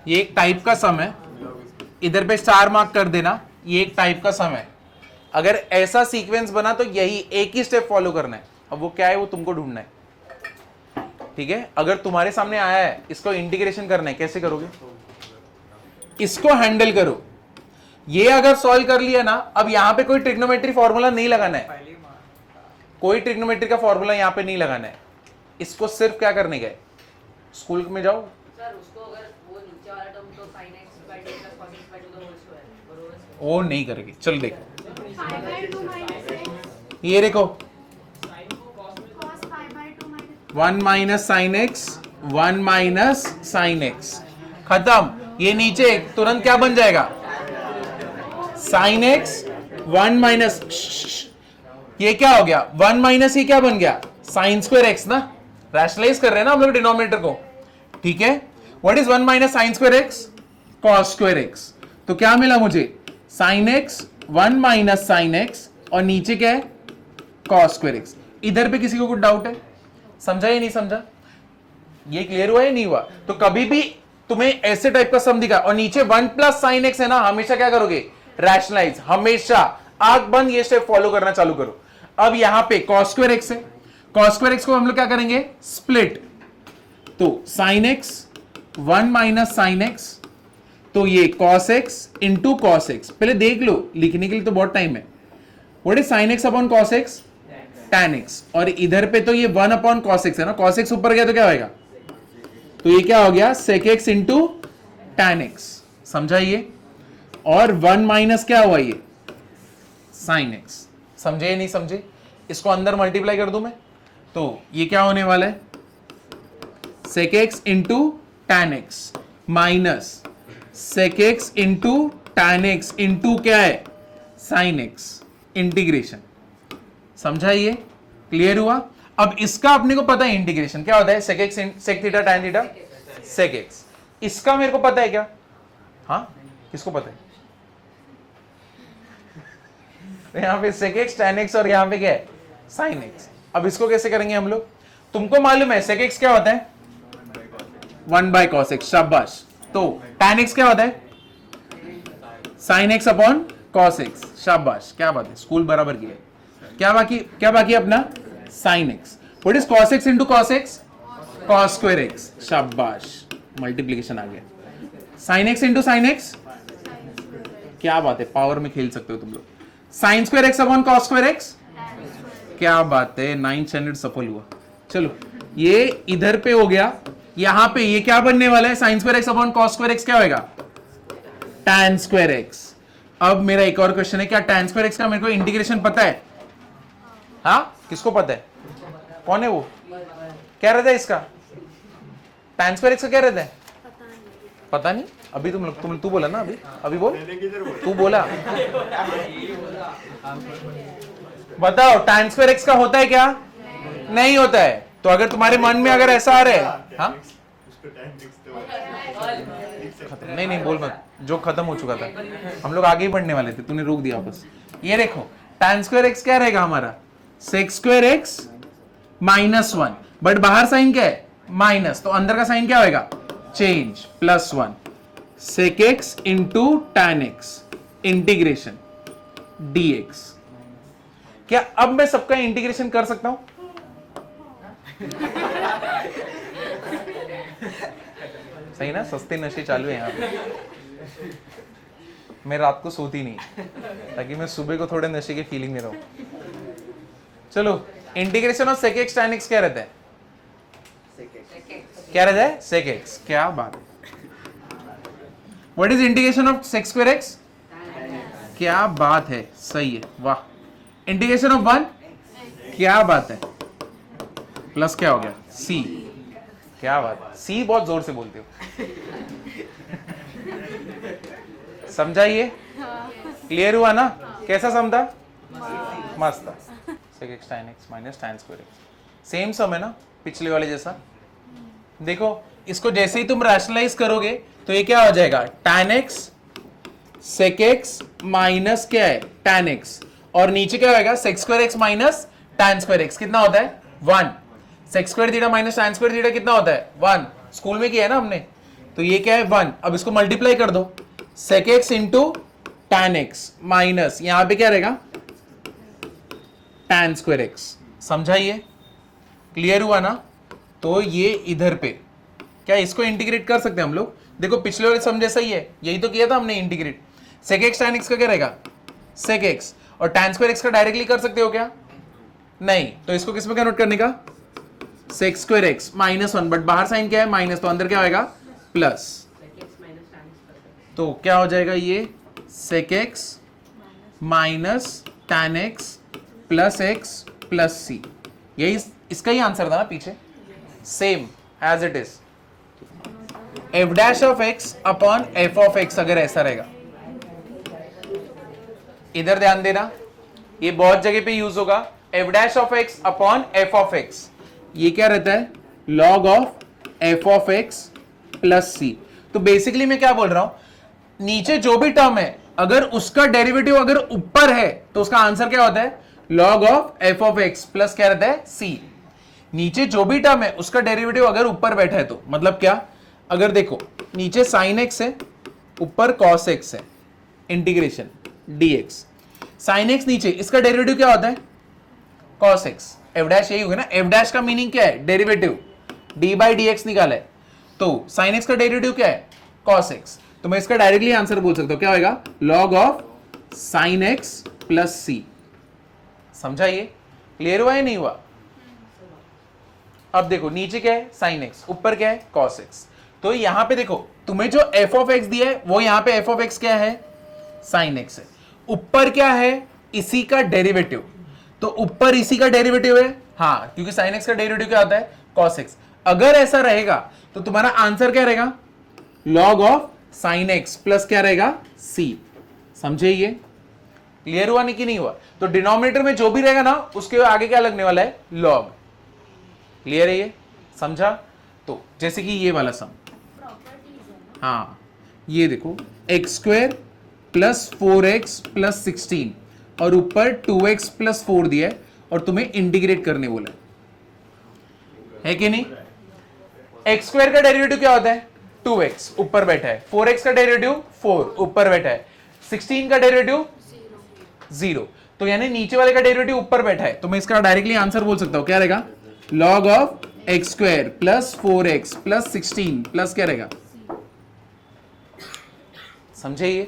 ये एक टाइप का सम है, इधर पे स्टार मार्क कर देना, ये एक टाइप का सम है। अगर ऐसा सीक्वेंस बना तो यही एक ही स्टेप फॉलो करना है, अब वो क्या है वो तुमको ढूंढना है, ठीक है। अगर तुम्हारे सामने आया है, इसको इंटीग्रेशन करना है, कैसे करोगे, इसको हैंडल करो। ये अगर सॉल्व कर लिया ना, अब यहां पे कोई ट्रिग्नोमेट्री फॉर्मूला नहीं लगाना है, कोई ट्रिग्नोमेट्री का फॉर्मूला यहां पे नहीं लगाना है, इसको सिर्फ क्या करने का है, स्कूल में जाओ सर उसको अगर वो नीचे वाला टर्म तो sin x by 2 plus cos x by 2 the whole square बरोबर। वो नहीं करेगी। चल देखो, 5/2 minus x ये देखो, sin को cos में cos 5/2 minus 1 minus sine x, 1 minus sine x, खत्म। ये नीचे तुरंत क्या बन जाएगा, साइन एक्स 1 माइनस, ये क्या हो गया, 1 माइनस ये क्या बन गया, साइन स्क्वायर एक्स ना, रैशनलाइज कर रहे हैं ना हम लोग डिनोमिनेटर को, ठीक है। What is 1 minus sign square x, cos square x. तो क्या मिला मुझे, sine x 1 minus sine x, और नीचे क्या है, कॉस स्क्वायर एक्स। इधर पे किसी को कुछ डाउट है, समझा या नहीं समझा, ये क्लियर हुआ या नहीं हुआ। तो कभी भी तुम्हें ऐसे टाइप का सम दिखा और नीचे 1 प्लस साइन एक्स है ना, हमेशा क्या करोगे, रैशनलाइज, हमेशा आंख बंद ये स्टेप फॉलो करना चालू करो। अब यहां पे कॉस स्क्वायर एक्स है, कॉस स्क्वायर एक्स को हम लोग क्या करेंगे, स्प्लिट, तो sine x 1 minus sine x, तो ये cos x into cos x. पहले देख लो, लिखने के लिए तो बहुत टाइम है। What is sine x upon cos x, tan x, और इधर पे तो ये 1 अपॉन कॉस एक्स है ना, कॉस एक्स ऊपर गया तो क्या होगा, तो ये क्या हो गया, sec x into tan x, समझा ये। और 1 माइनस क्या हुआ, ये साइन एक्स, समझे या नहीं समझे। इसको अंदर मल्टीप्लाई कर दूं मैं, तो ये क्या होने वाला है, sec x into tan x minus sec x into tan x into क्या है, साइन एक्स, इंटीग्रेशन, समझा ये, क्लियर हुआ। अब इसका अपने को पता है इंटीग्रेशन क्या होता है, sec x sec theta tan theta sec x. इसका मेरे को पता है क्या, हाँ किसको पता है, तो यहां पे सेक एक्स tan एक्स और यहां पे क्या है, साइन एक्स। अब इसको कैसे करेंगे हम लोग, तुमको मालूम है सेक एक्स क्या होता है, 1 बाय कॉस एक्स, शाबाश। तो tan एक्स क्या होता है, sine x upon cos x, शाबाश, क्या बात है, स्कूल बराबर की है। क्या बाकी अपना, sine x. What is cos x into cos x, cos square x, शाबाश, मल्टीप्लीकेशन आ गया। Sine x into sine x, क्या बात है, पावर में खेल सकते हो तुम लोग। Sign square x upon cos square x, क्या बात है, 9th स्टैंडर्ड सफल हुआ। चलो ये इधर पे हो गया, यहां पे ये क्या बनने वाला है, sign square x upon cos square x क्या होगा, tan स्क्वायर एक्स। अब मेरा एक और क्वेश्चन है, क्या tan स्क्वायर एक्स का मेरे को इंटीग्रेशन पता है? हाँ, किसको पता है? कौन है वो? क्या रहता है इसका? tan स्क्वायर एक्स का क्या रहता है? पता नहीं। अभी तू बोला ना, अभी बोल, मैंने किधर बोला? तू बोला। बताओ tan स्क्वायर एक्स का होता है क्या? नहीं होता है। तो अगर तुम्हारे मन में अगर ऐसा आ रहा है, हाँ उसको tan fix तो खत्म, नहीं बोल मत, जो खत्म हो चुका था, हम लोग आगे ही बढ़ने वाले थे, तूने रोक दिया वापस। ये देखो tan स्क्वायर एक्स क्या रहेगा हमारा, sec स्क्वायर एक्स -1, बट बाहर साइन क्या है, माइनस, तो अंदर का साइन क्या होगा, change, +1 sec x into tan x integration dx। क्या अब मैं सबका इंटीग्रेशन कर सकता हूं? सही ना, सस्ते नशे चालू है यहाँ पे। मैं रात को सोती नहीं ताकि मैं सुबह को थोड़े नशे की फीलिंग में रहूं। चलो, integration of sec x tan x क्या रहता है? क्या रहता है? sec x। क्या बात है। What is integration of sec square x? क्या बात है, सही है, वाह। इंटीग्रेशन ऑफ 1, क्या बात है, प्लस क्या हो गया, c। क्या बात है, c बहुत जोर से बोलते हो। समझाइए, क्लियर हुआ ना? कैसा समझा? मस्त। sec x tan x minus tan square x, same sum है ना पिछले वाले जैसा। देखो इसको जैसे ही तुम रैशनलाइज करोगे तो ये क्या हो जाएगा, tan x sec x minus क्या है, tan x, और नीचे क्या होगा, sec square x minus tan square x, कितना होता है, 1। sec square theta minus tan square theta कितना होता है, 1। स्कूल में किया है ना हमने, तो ये क्या है, 1। अब इसको मल्टीप्लाई कर दो, sec x into tan x minus यहां पे क्या रहेगा, tan स्क्वायर x। समझाइए, क्लियर हुआ ना? तो ये इधर पे क्या इसको इंटीग्रेट कर सकते हैं हम लोग? देखो पिछले वाले सम जैसा ही है, यही तो किया था हमने integrate. sec x tan x का क्या रहेगा, sec x, और tan स्क्वायर x का डायरेक्टली कर सकते हो क्या? नहीं, तो इसको किस में कन्वर्ट करने का, sec स्क्वायर x -1, बट बाहर साइन क्या है, माइनस, तो अंदर क्या होगा, प्लस। तो क्या हो जाएगा ये, sec x minus tan x plus x plus c। यही इसका ही आंसर था ना पीछे, same as it is. f dash of x upon f of x अगर ऐसा रहेगा, इधर ध्यान देना, ये बहुत जगह पे यूज होगा। f dash of x upon f of x, ये क्या रहता है, log of f of x plus c। तो बेसिकली मैं क्या बोल रहा हूं, नीचे जो भी टर्म है अगर उसका डेरिवेटिव अगर ऊपर है तो उसका आंसर क्या होता है, log of f of x plus क्या रहता है, c। नीचे जो भी टर्म है उसका डेरिवेटिव अगर ऊपर बैठा है तो मतलब क्या, अगर देखो नीचे sin x है, ऊपर cos x है, इंटीग्रेशन dx, sin x नीचे, इसका डेरिवेटिव क्या होता है, cos x। f डैश यही होगा ना, f डैश का मीनिंग क्या है, डेरिवेटिव, d बाई dx निकाला है, तो sin x का डेरिवेटिव क्या है, cos x। तो मैं इसका डायरेक्टली आंसर बोल सकता हूं, क्या होगा, log of sin x plus c। समझाइए, क्लियर हुआ या नहीं हुआ? अब देखो नीचे क्या है, sin x, ऊपर क्या है, cos x। तो यहां पे देखो तुम्हें जो f ऑफ x दिया है वो यहां पे f ऑफ x क्या है, sin x है। ऊपर क्या है, इसी का डेरिवेटिव, तो ऊपर इसी का डेरिवेटिव है, हाँ, क्योंकि sin x का डेरिवेटिव क्या होता है, cos x। अगर ऐसा रहेगा तो तुम्हारा आंसर क्या रहेगा, log of sin x plus क्या रहेगा, c। समझे ये? क्लियर हुआ नहीं कि नहीं हुआ? तो डिनोमिनेटर में जो भी रहेगा ना उसके आगे क्या लगने वाला है, log। क्लियर है ये? समझा? तो जैसे कि ये वाला सम, हाँ ये देखो x square plus 4x plus 16 और ऊपर 2x प्लस 4 दिया है और तुम्हें इंटीग्रेट करने बोला है कि नहीं? x स्क्वायर का डेरिवेटिव क्या होता है, 2x ऊपर बैठा है, 4x का डेरिवेटिव 4 ऊपर बैठा है, 16 का डेरिवेटिव 0, तो यानी नीचे वाले का डेरिवेटिव ऊपर बैठा है, तो मैं इसका डायरेक्टली आंसर बोल सकता हूं, क्या रहेगा, log of x square plus 4x plus 16 plus क्या रहेगा, समझे? ये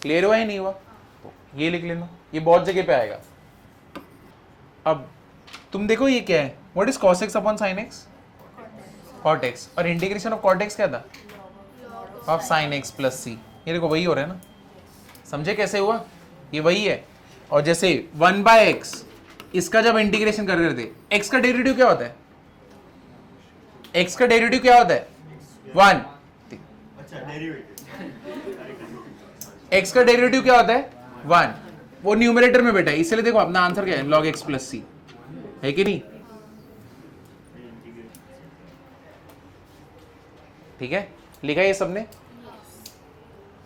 क्लियर हुआ या नहीं हुआ? तो ये लिख लेना, ये बहुत जगह पे आएगा। अब तुम देखो ये क्या है, what is cos x upon sin x? cot x। और इंटीग्रेशन ऑफ cot x क्या था? Of sin x plus c। ये देखो वही हो रहा है ना, समझे कैसे हुआ? ये वही है। और जैसे 1/x इसका जब इंटीग्रेशन कर रहे थे, x का डेरिवेटिव क्या होता है? x का डेरिवेटिव क्या होता है? 1। अच्छा डेरिवेटिव x का डेरिवेटिव क्या होता है? 1। वो न्यूमरेटर में बैठा है, इसलिए देखो अपना आंसर क्या है? log x प्लस c, है कि नहीं? ठीक है, लिखा ये सबने?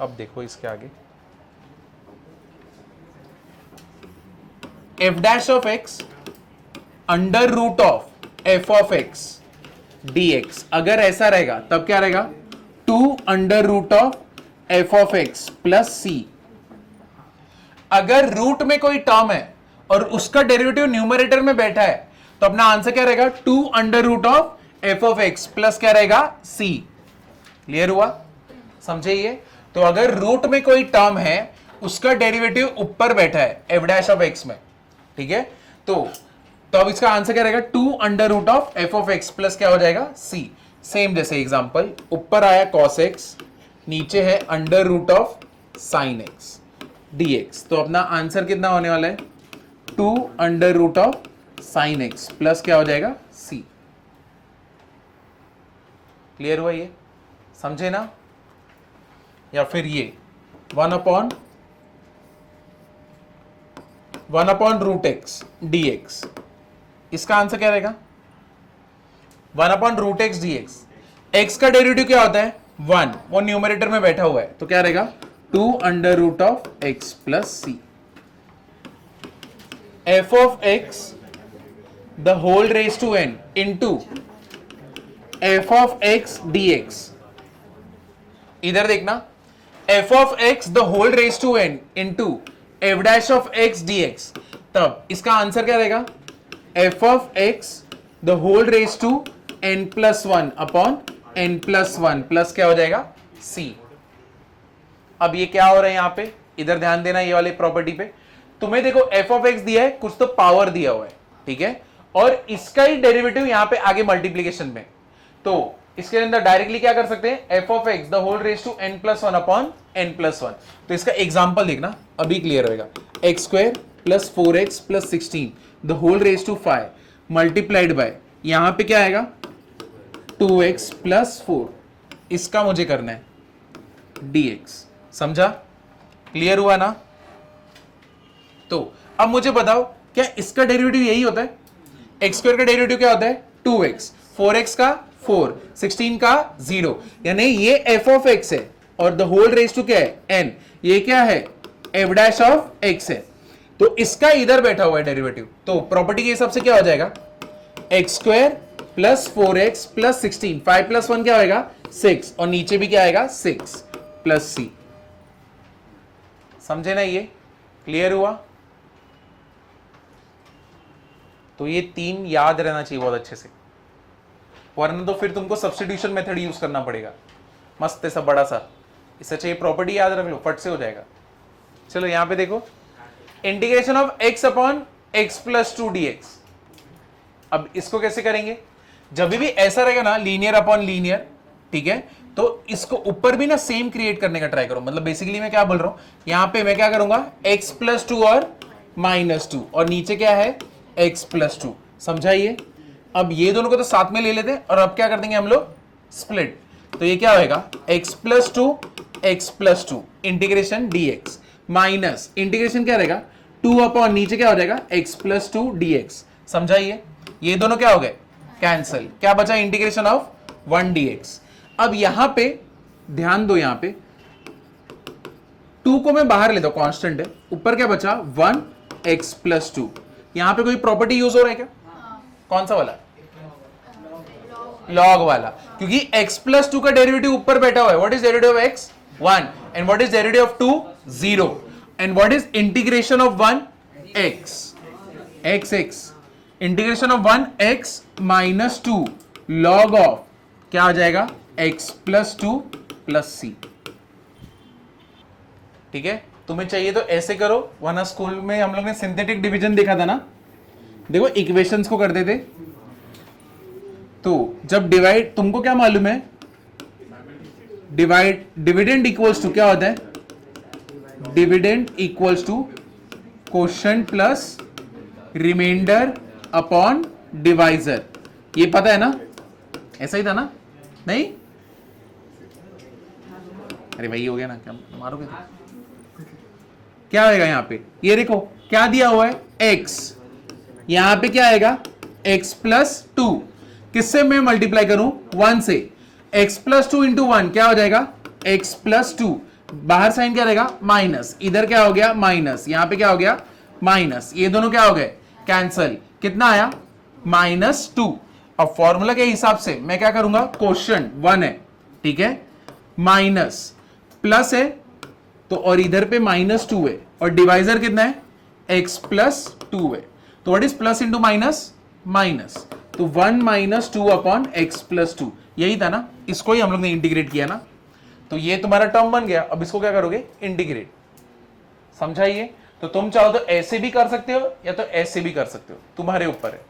अब देखो इसके आगे, f dash of x under root of f of x dx। अगर ऐसा रहेगा तब क्या रहेगा? 2 under root of f of x plus c। अगर रूट में कोई टर्म है और उसका डेरिवेटिव न्यूमरेटर में बैठा है तो अपना आंसर क्या रहेगा? 2 under root of f of x plus क्या रहेगा? c। क्लियर हुआ? समझे ये? तो अगर रूट में कोई टर्म है उसका डेरिवेटिव ऊपर बैठा है f डैश ऑफ x में, ठीक है, तो अब इसका आंसर क्या रहेगा? 2 under root of f of x plus क्या हो जाएगा? c। सेम जैसे एग्जांपल, ऊपर आया cos x, नीचे है under root of sin x dx। तो अपना आंसर कितना होने वाला है? 2 under root of sin x plus क्या हो जाएगा? c। क्लियर हुआ ये? समझे ना? या फिर ये 1 अपॉन रूट एक्स dx, इसका आंसर क्या रहेगा? 1 upon root x dx। x का डेरिवेटिव क्या होता है? 1, वो न्यूमरेटर में बैठा हुआ है, तो क्या रहेगा? 2 under root of x plus c। f of x the whole raise to n into f of x dx। इधर देखना, f of x the whole raise to n into f dash of x dx। तब इसका answer क्या रहेगा? f of x the whole raise to n plus 1 upon n plus 1 plus क्या हो जाएगा? c। अब ये क्या हो रहा है यहां पे? इधर ध्यान देना, ये वाले प्रॉपर्टी पे। तुम्हें देखो f ऑफ x दिया है, कुछ तो पावर दिया हुआ है, ठीक है, और इसका ही डेरिवेटिव यहां पे आगे मल्टीप्लीकेशन में, तो इसके अंदर डायरेक्टली क्या कर सकते हैं? f of x the whole raise to n plus 1 upon n plus 1। तो इसका एग्जांपल देखना, अभी क्लियर होगा। x square plus 4x plus 16 the whole raise to 5 multiplied by, यहां पे क्या आएगा? 2x plus 4। इसका मुझे करना है dx। समझा? क्लियर हुआ ना? तो अब मुझे बताओ, क्या इसका डेरिवेटिव यही होता है? x स्क्वायर का डेरिवेटिव क्या होता है? 2x, 4x का 4, 16 का 0, यानी ये f ऑफ x है और द होल रेज टू क्या है? n। ये क्या है? f डैश ऑफ x है। तो इसका इधर बैठा हुआ है डेरिवेटिव, तो प्रॉपर्टी के हिसाब से क्या हो जाएगा? x square plus 4x plus 16, 5 plus 1 क्या होगा? 6, और नीचे भी क्या आएगा? 6 प्लस c। समझे ना? ये क्लियर हुआ? तो ये 3 याद रहना चाहिए बहुत अच्छे से, वरना तो फिर तुमको सब्स्टिट्यूशन मेथड यूज करना पड़ेगा। मस्त है सब, बड़ा सा। इससे चाहिए प्रॉपर्टी याद रख लो, फट से हो जाएगा। चलो यहां पे देखो, integration of x upon x plus 2 dx। अब इसको कैसे करेंगे? जब भी ऐसा रहेगा ना, लीनियर अपॉन लीनियर, ठीक है, तो इसको ऊपर भी ना सेम क्रिएट करने का ट्राई करो। मतलब बेसिकली मैं क्या बोल रहा हूं, यहां पे मैं क्या करूंगा? x प्लस 2 और माइनस 2, और नीचे क्या है? x plus 2। समझाइए? अब ये दोनों को तो साथ में ले लेते हैं, और अब क्या कर देंगे हम लोग? स्प्लिट। तो ये क्या होएगा? x plus 2 x plus 2 integration dx minus integration क्या रहेगा? 2 अपॉन नीचे क्या हो जाएगा? x plus 2 dx। समझाइए? ये दोनों क्या हो गए? कैंसल। क्या बचा? Integration of 1 dx। अब यहां पे ध्यान दो, यहां पे 2 को मैं बाहर लेता हूं, कांस्टेंट है, ऊपर क्या बचा? 1 x प्लस 2। यहां पे कोई प्रॉपर्टी यूज हो रहा है क्या? कौन सा वाला? लॉग वाला, क्योंकि x प्लस 2 का डेरिवेटिव ऊपर बैठा हुआ है। What is derivative of x? 1। And what is derivative of 2? 0। And what is integration of 1? x। x integration of 1 x minus 2 log of क्या आ जाएगा? x plus 2 plus c। ठीक है, तुम्हें चाहिए तो ऐसे करो, वरना स्कूल में हम लोग ने सिंथेटिक डिवीजन देखा था ना, देखो इक्वेशंस को करते थे, तो जब डिवाइड, तुमको क्या मालूम है, डिवाइड डिविडेंड इक्वल्स टू क्या होता है, dividend equals to quotient plus remainder upon divisor, ये पता है ना, ऐसा ही था ना, नहीं? अरे वही हो गया ना, क्या मारोगे तो? क्या आएगा यहां पे, ये देखो क्या दिया हुआ है x, यहां पे क्या आएगा x प्लस टू, किससे मैं मल्टीप्लाई करूं, 1 से, x प्लस टू इंटू 1 क्या हो जाएगा x प्लस टू, बाहर साइन क्या रहेगा माइनस, इधर क्या हो गया माइनस, यहां पे क्या हो गया माइनस, ये दोनों क्या हो गए कैंसल, कितना आया -2। अब फॉर्मूला के हिसाब से मैं क्या करूंगा, क्वोशंट 1 है, ठीक है, माइनस प्लस है तो, और इधर पे -2 है, और डिवाइजर कितना है x प्लस 2 है, तो what is plus into minus, minus, तो 1 - 2 अपॉन x प्लस 2, यही था ना, इसको ही हम लोग ने इंटीग्रेट किया ना, तो ये तुम्हारा टर्म बन गया। अब इसको क्या करोगे, इंटीग्रेट, समझाइए। तो तुम चाहो तो ऐसे भी कर सकते हो या तो ऐसे भी कर सकते हो, तुम्हारे ऊपर है।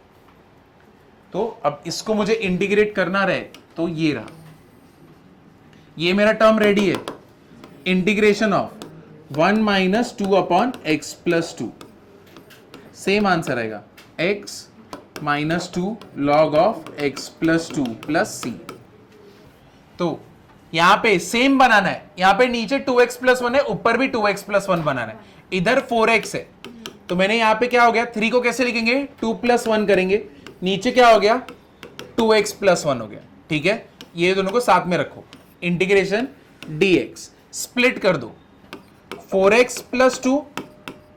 तो अब इसको मुझे इंटीग्रेट करना रहे तो ये रहा, ये मेरा टर्म रेडी है, integration of 1 - 2 upon x plus 2, same answer आएगा x -2 log of x plus 2 plus c। तो यहां पे सेम बनाना है, यहां पे नीचे 2x प्लस 1 है, ऊपर भी 2x प्लस 1 बनाना है, इधर 4x है, तो मैंने यहां पे क्या हो गया, 3 को कैसे लिखेंगे, 2 + 1 करेंगे, नीचे क्या हो गया 2x प्लस 1 हो गया, ठीक है, ये दोनों को साथ में रखो, इंटीग्रेशन dx, स्प्लिट कर दो, 4x plus 2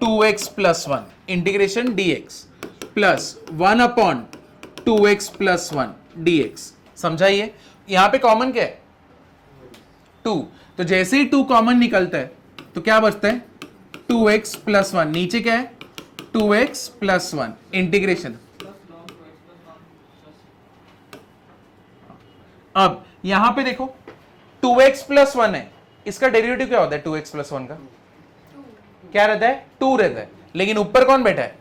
2x plus 1, integration dx plus 1 upon 2x plus 1 dx, समझाइए। यहां पे कॉमन क्या है 2, तो जैसे ही 2 कॉमन निकलता है तो क्या बचता है 2x प्लस 1, नीचे क्या है 2x प्लस 1, इंटीग्रेशन। अब यहां पे देखो 2x प्लस 1 है, इसका डेरिवेटिव क्या होता है 2x प्लस 1 का, क्या रहता है 2 रहता है, लेकिन ऊपर कौन बैठा है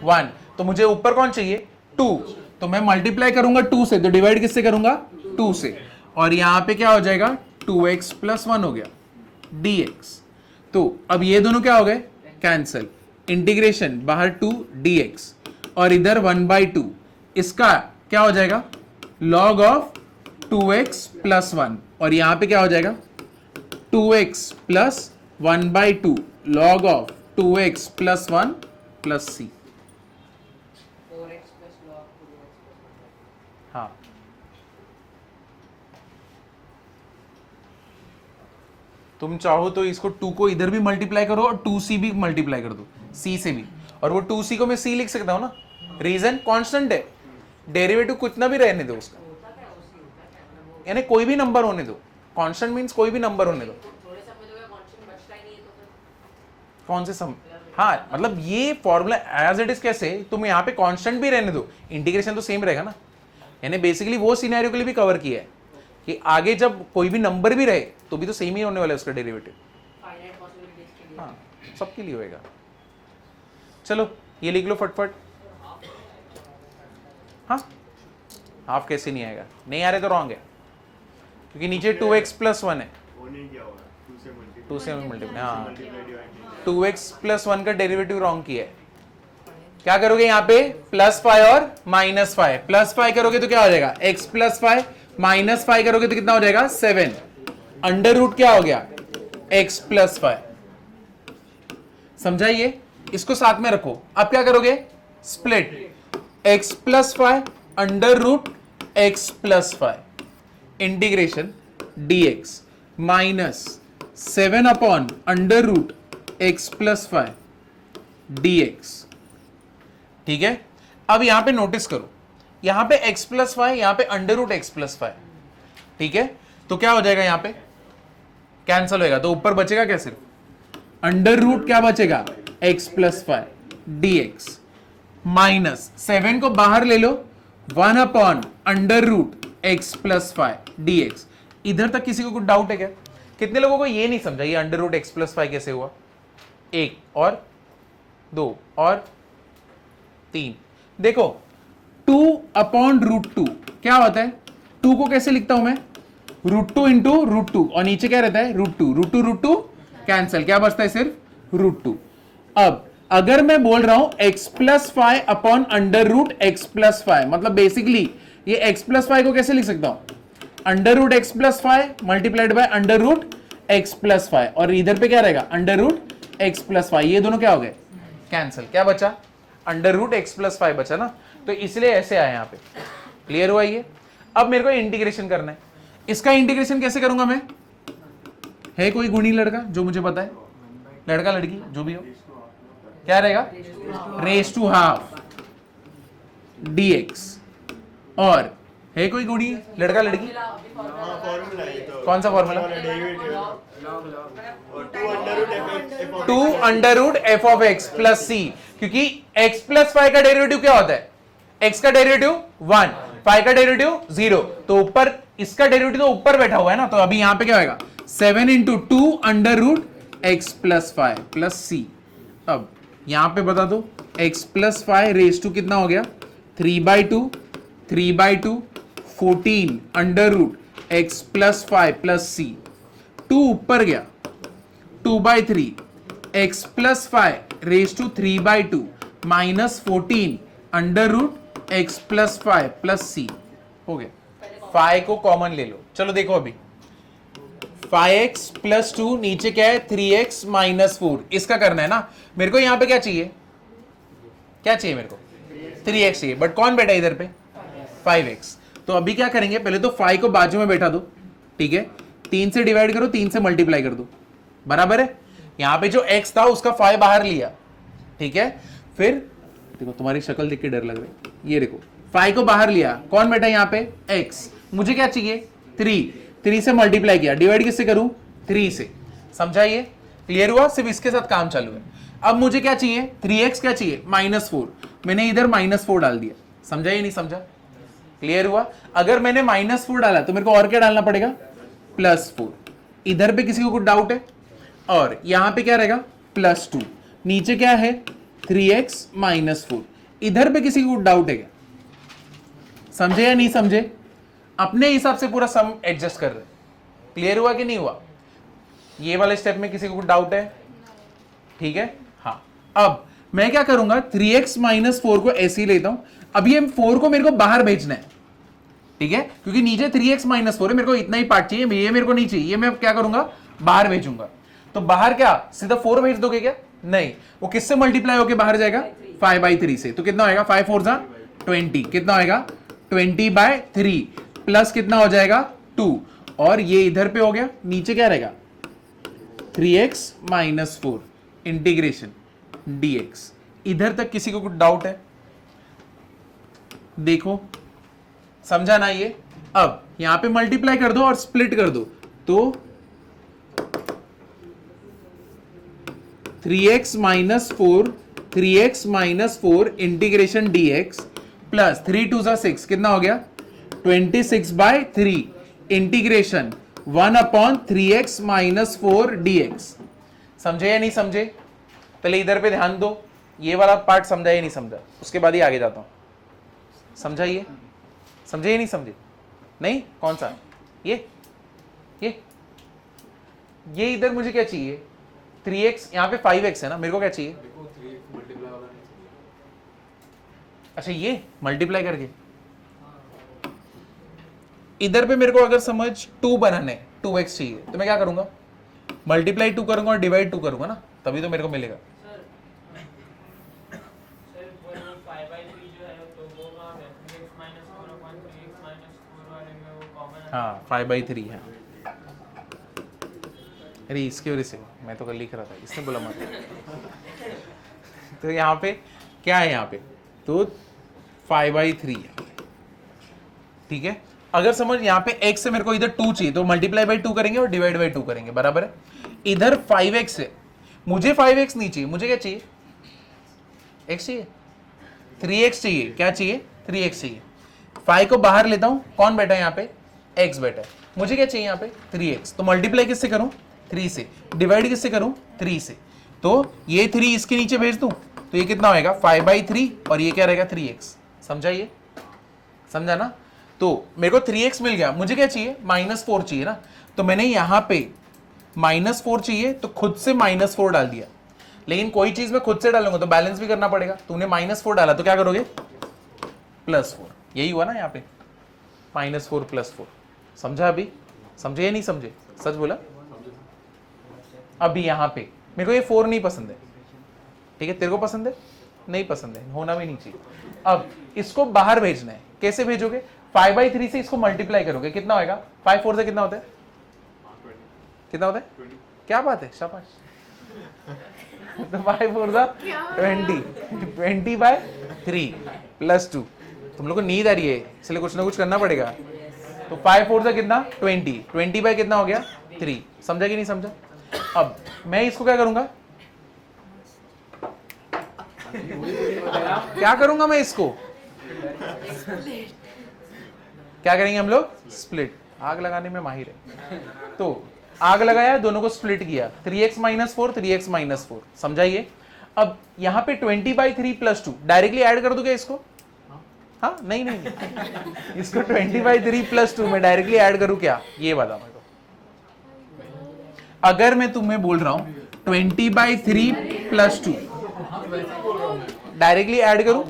1, तो मुझे ऊपर कौन चाहिए 2, तो मैं मल्टीप्लाई करूंगा 2 से, तो डिवाइड किससे करूंगा 2 से, और यहां पे क्या हो जाएगा 2x प्लस 1 हो गया dx। तो अब ये दोनों क्या हो गए कैंसल, इंटीग्रेशन बाहर 2 dx और इधर 1/2, इसका क्या हो जाएगा log ऑफ 2x प्लस 1, और यहां पे क्या हो जाएगा 2x plus 1/2 log of 2x plus 1 plus c। 4x plus log 2x plus 1. हाँ, तुम चाहो तो इसको 2 को इधर भी मल्टीप्लाई करो और 2c भी मल्टीप्लाई कर दो c से भी, और वो 2c को मैं c लिख सकता हूं ना, रीजन कांस्टेंट है, डेरिवेटिव कितना भी रहने दो उसका, यानी कोई भी नंबर होने दो, कांस्टेंट मींस कोई भी नंबर होने दो, थोड़े समय तो कांस्टेंट बचता ही नहीं है, तो फिर कौन से सम, हाँ मतलब ये फॉर्मूला एज इट इज कैसे, तुम यहाँ पे कांस्टेंट भी रहने दो, इंटीग्रेशन तो सेम रहेगा ना, यानी बेसिकली वो सिनेरियो के लिए भी कवर किया है कि आगे जब कोई भी नंबर भी रहे तो भी तो सेम ही होने वाला है उसका डेरिवेटिव, फाइनाइट पॉसिबिलिटीज के लिए. हाँ सबके लिए होएगा। चलो ये लिख लो फटफट, हाँ हाफ कैसे नहीं आएगा, नहीं आ रहे तो रॉन्ग है, क्योंकि नीचे 2x प्लस 1 है, वो नहीं किया होगा 2 से मल्टीप्लाई, हाँ मल्टीप्लाई डिवाइड 2x प्लस 1 का डेरिवेटिव रॉन्ग किया है, क्या करोगे यहाँ पे +5 और -5, +5 करोगे तो क्या हो जाएगा x प्लस 5, -5 करोगे तो कितना हो जाएगा 7, अंडर रूट क्या हो गया x प्लस 5, समझाइए, इसको साथ में रखो। अब क्या करोगे split, x plus 5 under root x plus 5, integration dx -7 upon under root x plus 5 dx, ठीक है। अब यहां पे नोटिस करो, यहां पे x प्लस 5, यहां पे अंडर रूट x प्लस 5, ठीक है, तो क्या हो जाएगा यहां पे कैंसल होएगा, तो ऊपर बचेगा क्या सिर्फ अंडर रूट क्या बचेगा x प्लस 5 dx, -7 को बाहर ले लो 1 upon under root x plus 5 dx। इधर तक किसी को कुछ डाउट है क्या, कितने लोगों को ये नहीं समझा ये under root x plus five कैसे हुआ? 1 और 2 और 3। देखो 2 अपॉन रूट 2 क्या होता है? 2 को कैसे लिखता हूं मैं? रूट 2 इंटू रूट 2 और नीचे क्या रहता है? रूट 2 रूट 2 रूट 2 कैंसिल, क्या बचता है? सिर्फ रूट 2। अब अगर मैं बोल रहा हूं x plus five upon under root x plus five, मतलब बेसिकली ये x प्लस फाइव को कैसे लिख सकता हूं? Under root x plus five multiplied by under root x plus five, और इधर पे क्या रहेगा? Under root x plus five. ये दोनों क्या हो गए? कैंसिल। क्या बचा? Under root x plus five बचा ना, तो इसलिए ऐसे आए यहां पे। क्लियर हुआ ये? अब मेरे को इंटीग्रेशन करना है। इसका इंटीग्रेशन कैसे करूंगा मैं? है कोई गुणी लड़का जो मुझे पता है? लड़का लड़की जो भी हो, क्या रहेगा? Raise to half dx। और है कोई गुणी लड़का लड़की? हाँ फॉर्मूला है तो कौन सा फॉर्मूला? डेरिवेटिव और 2 under root f 2 under root f of x plus c, क्योंकि x प्लस फाइव का डेरिवेटिव क्या होता है? x का डेरिवेटिव 1, फाइव का डेरिवेटिव 0, तो ऊपर इसका डेरिवेटिव तो ऊपर बैठा हुआ है ना, तो अभी यहां पे क्या होगा? 7 into 2 under root x plus five plus c. अब यहां पे बता दो x plus five raise to कितना हो गया? 3/2 3/2 14 under root x plus five plus c. 2 ऊपर गया 2/3 x plus five raise to 3/2 minus 14 under root x plus five plus c हो गया। फाइव को कॉमन ले लो। चलो देखो अभी 5x प्लस 2 नीचे क्या है? 3x minus 4। इसका करना है ना मेरे को। यहां पे क्या चाहिए? क्या चाहिए मेरे को? 3x चाहिए, बट कौन बैठा है इधर पे? 5x। तो अभी क्या करेंगे? पहले तो 5 को बाजू में बैठा दो, ठीक है? 3 से डिवाइड करो, 3 से मल्टीप्लाई कर दो, बराबर है? यहां पे जो x था उसका 5 बाहर लिया, ठीक है? फिर देखो तुम्हारी शक्ल देख के डर लग रहा है, ये देखो 5 को बाहर लिया, कौन बैठा है यहाँ पे? x। मुझे क्या चाहिए? 3 से मल्टीप्लाई किया, डिवाइड किससे करूं? 3 से। समझा ये? क्लियर हुआ? सिर्फ इसके साथ काम चालू है। अब मुझे क्या चाहिए? 3x क्या चाहिए? -4। मैंने इधर -4 डाल दिया। समझा ये नहीं समझा? क्लियर हुआ? अगर मैंने -4 डाला तो मेरे को और क्या डालना पड़ेगा? +4। इधर पे किसी को कुछ डाउट है? और यहां पे क्या रहेगा? +2। नीचे क्या है? 3x -4। इधर पे किसी को कुछ डाउट है क्या? समझे या नहीं समझे? अपने हिसाब से पूरा सम एडजस्ट कर रहे। क्लियर हुआ कि नहीं हुआ? ये वाले स्टेप में किसी को कुछ डाउट है? ठीक है, हाँ। अब मैं क्या करूंगा? 3x -4 को ऐसे ही लेता हूं। अब ये 4 को मेरे को बाहर भेजना है, ठीक है? क्योंकि नीचे 3x -4 है, मेरे को इतना ही पार्ट चाहिए, ये मेरे को नहीं चाहिए। ये मैं क्या करूंगा? बाहर भेजूंगा। तो बाहर क्या सीधा 4 भेज दोगे क्या? नहीं, वो किससे मल्टीप्लाई होके बाहर जाएगा? 5/3 से। तो कितना होएगा? 5 4 जा 20। कितना होएगा? 20/3 प्लस कितना हो जाएगा? 2। और ये इधर पे हो गया, नीचे क्या रहेगा? 3x -4 integration dx। इधर तक किसी को कुछ डाउट है? देखो समझा ना ये? अब यहां पे मल्टीप्लाई कर दो और स्प्लिट कर दो, तो 3x -4 इंटीग्रेशन dx प्लस 3 2 6 कितना हो गया? 26/3 इंटीग्रेशन 1/3x -4 dx। समझे या नहीं समझे? पहले इधर पे ध्यान दो, ये वाला पार्ट समझा या नहीं समझा, उसके बाद ही आगे जाता हूं। समझा ये? समझे या नहीं समझे? नहीं? कौन सा? ये इधर मुझे क्या चाहिए? 3x, यहां पे 5x है ना, मेरे को क्या चाहिए? अच्छा ये मल्टीप्लाई करके इधर पे मेरे को अगर समझ 2 बनाने 2x चाहिए, तो मैं क्या करूंगा? मल्टीप्लाई 2 करूंगा और डिवाइड 2 करूंगा ना, तभी तो मेरे को मिलेगा। हाँ 5/3 है। अरे इसकी वजह से मैं तो कल लिख रहा था, इसने बोला मत। तो यहाँ पे क्या है? यहाँ पे तो 5/3 है, ठीक है? अगर समझ यहाँ पे x से मेरे को इधर 2 चाहिए, तो मल्टीप्लाई बाई 2 करेंगे और डिवाइड बाई 2 करेंगे, बराबर है? इधर 5x है, मुझे 5x नहीं चाहिए, मुझे क्या चाहिए? x चाहिए, 3x चाहिए। क्या चाहिए? 3x चाहिए। 5 को बाहर लेता हूं, कौन बैठा है यहाँ पे? x बैठा है। मुझे क्या चाहिए यहाँ पे 3x, तो मल्टीप्लाई किससे करूं 3 से, डिवाइड किससे करूं 3 से, तो ये 3 इसके नीचे भेज दूं तो ये कितना होएगा 5/3 और ये क्या रहेगा 3x। समझा ये, समझा ना। तो मेरे को 3x मिल गया, मुझे क्या चाहिए -4 चाहिए ना, तो मैंने यहां पे -4 चाहिए तो खुद से -4 डाल दिया। लेकिन कोई चीज में खुद से डालूंगा तो बैलेंस भी करना पड़ेगा, तूने -4 डाला तो क्या करोगे +4, यही हुआ ना यहाँ पे -4 +4। समझा अभी, समझे या नहीं समझे, सच बोला। अभी यहाँ पे मेरे को ये 4 नहीं पसंद है, ठीक है, तेरे को पसंद है, नहीं पसंद है, होना भी नहीं चाहिए। अब इसको बाहर भेजना है, कैसे भेजोगे 5/3 से इसको मल्टीप्लाई करोगे, कितना होगा 5 4 से कितना होता है, कितना होता है 20 क्या बात है, शाबाश। तो 5 4 20 20/3 +2। तुम लोग को नींद आ रही है इसलिए कुछ ना कुछ करना पड़ेगा। तो 5 4 से कितना 20 बाय कितना हो गया 3। समझा कि नहीं समझा। अब मैं इसको क्या करूंगा, क्या करूंगा मैं इसको, क्या करेंगे हम लोग स्प्लिट। आग लगाने में माहिर है, तो आग लगाया, दोनों को स्प्लिट किया, 3x - 4 3x - 4। समझाइए। अब यहां पे 20/3 +2 डायरेक्टली ऐड कर दूंगा इसको, हाँ नहीं नहीं, नहीं। इसको 20/3 +2 में डायरेक्टली ऐड करूं क्या, ये बताओ मेरे को। अगर मैं तुम्हें बोल रहा हूं 20/3 +2 डायरेक्टली ऐड करूं,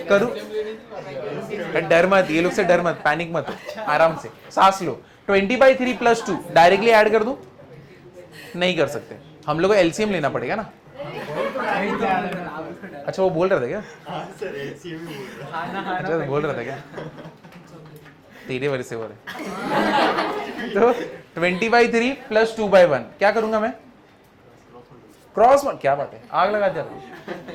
करूं, डर मत, ये लोग से डर मत, पैनिक मत, आराम से सांस लो। 20/3 +2 डायरेक्टली ऐड कर दूं, नहीं कर सकते, हम लोग को एलसीएम लेना पड़ेगा ना। अच्छा वो बोल रहा था क्या, हाँ सर एलसीएम ही बोल रहा है। अच्छा बोल रहा था क्या, तेरे वजह से हो रहे। तो 20/3 + 2/1 क्या करूंगा मैं, क्रॉस, क्या बात है, आग लगा दिया।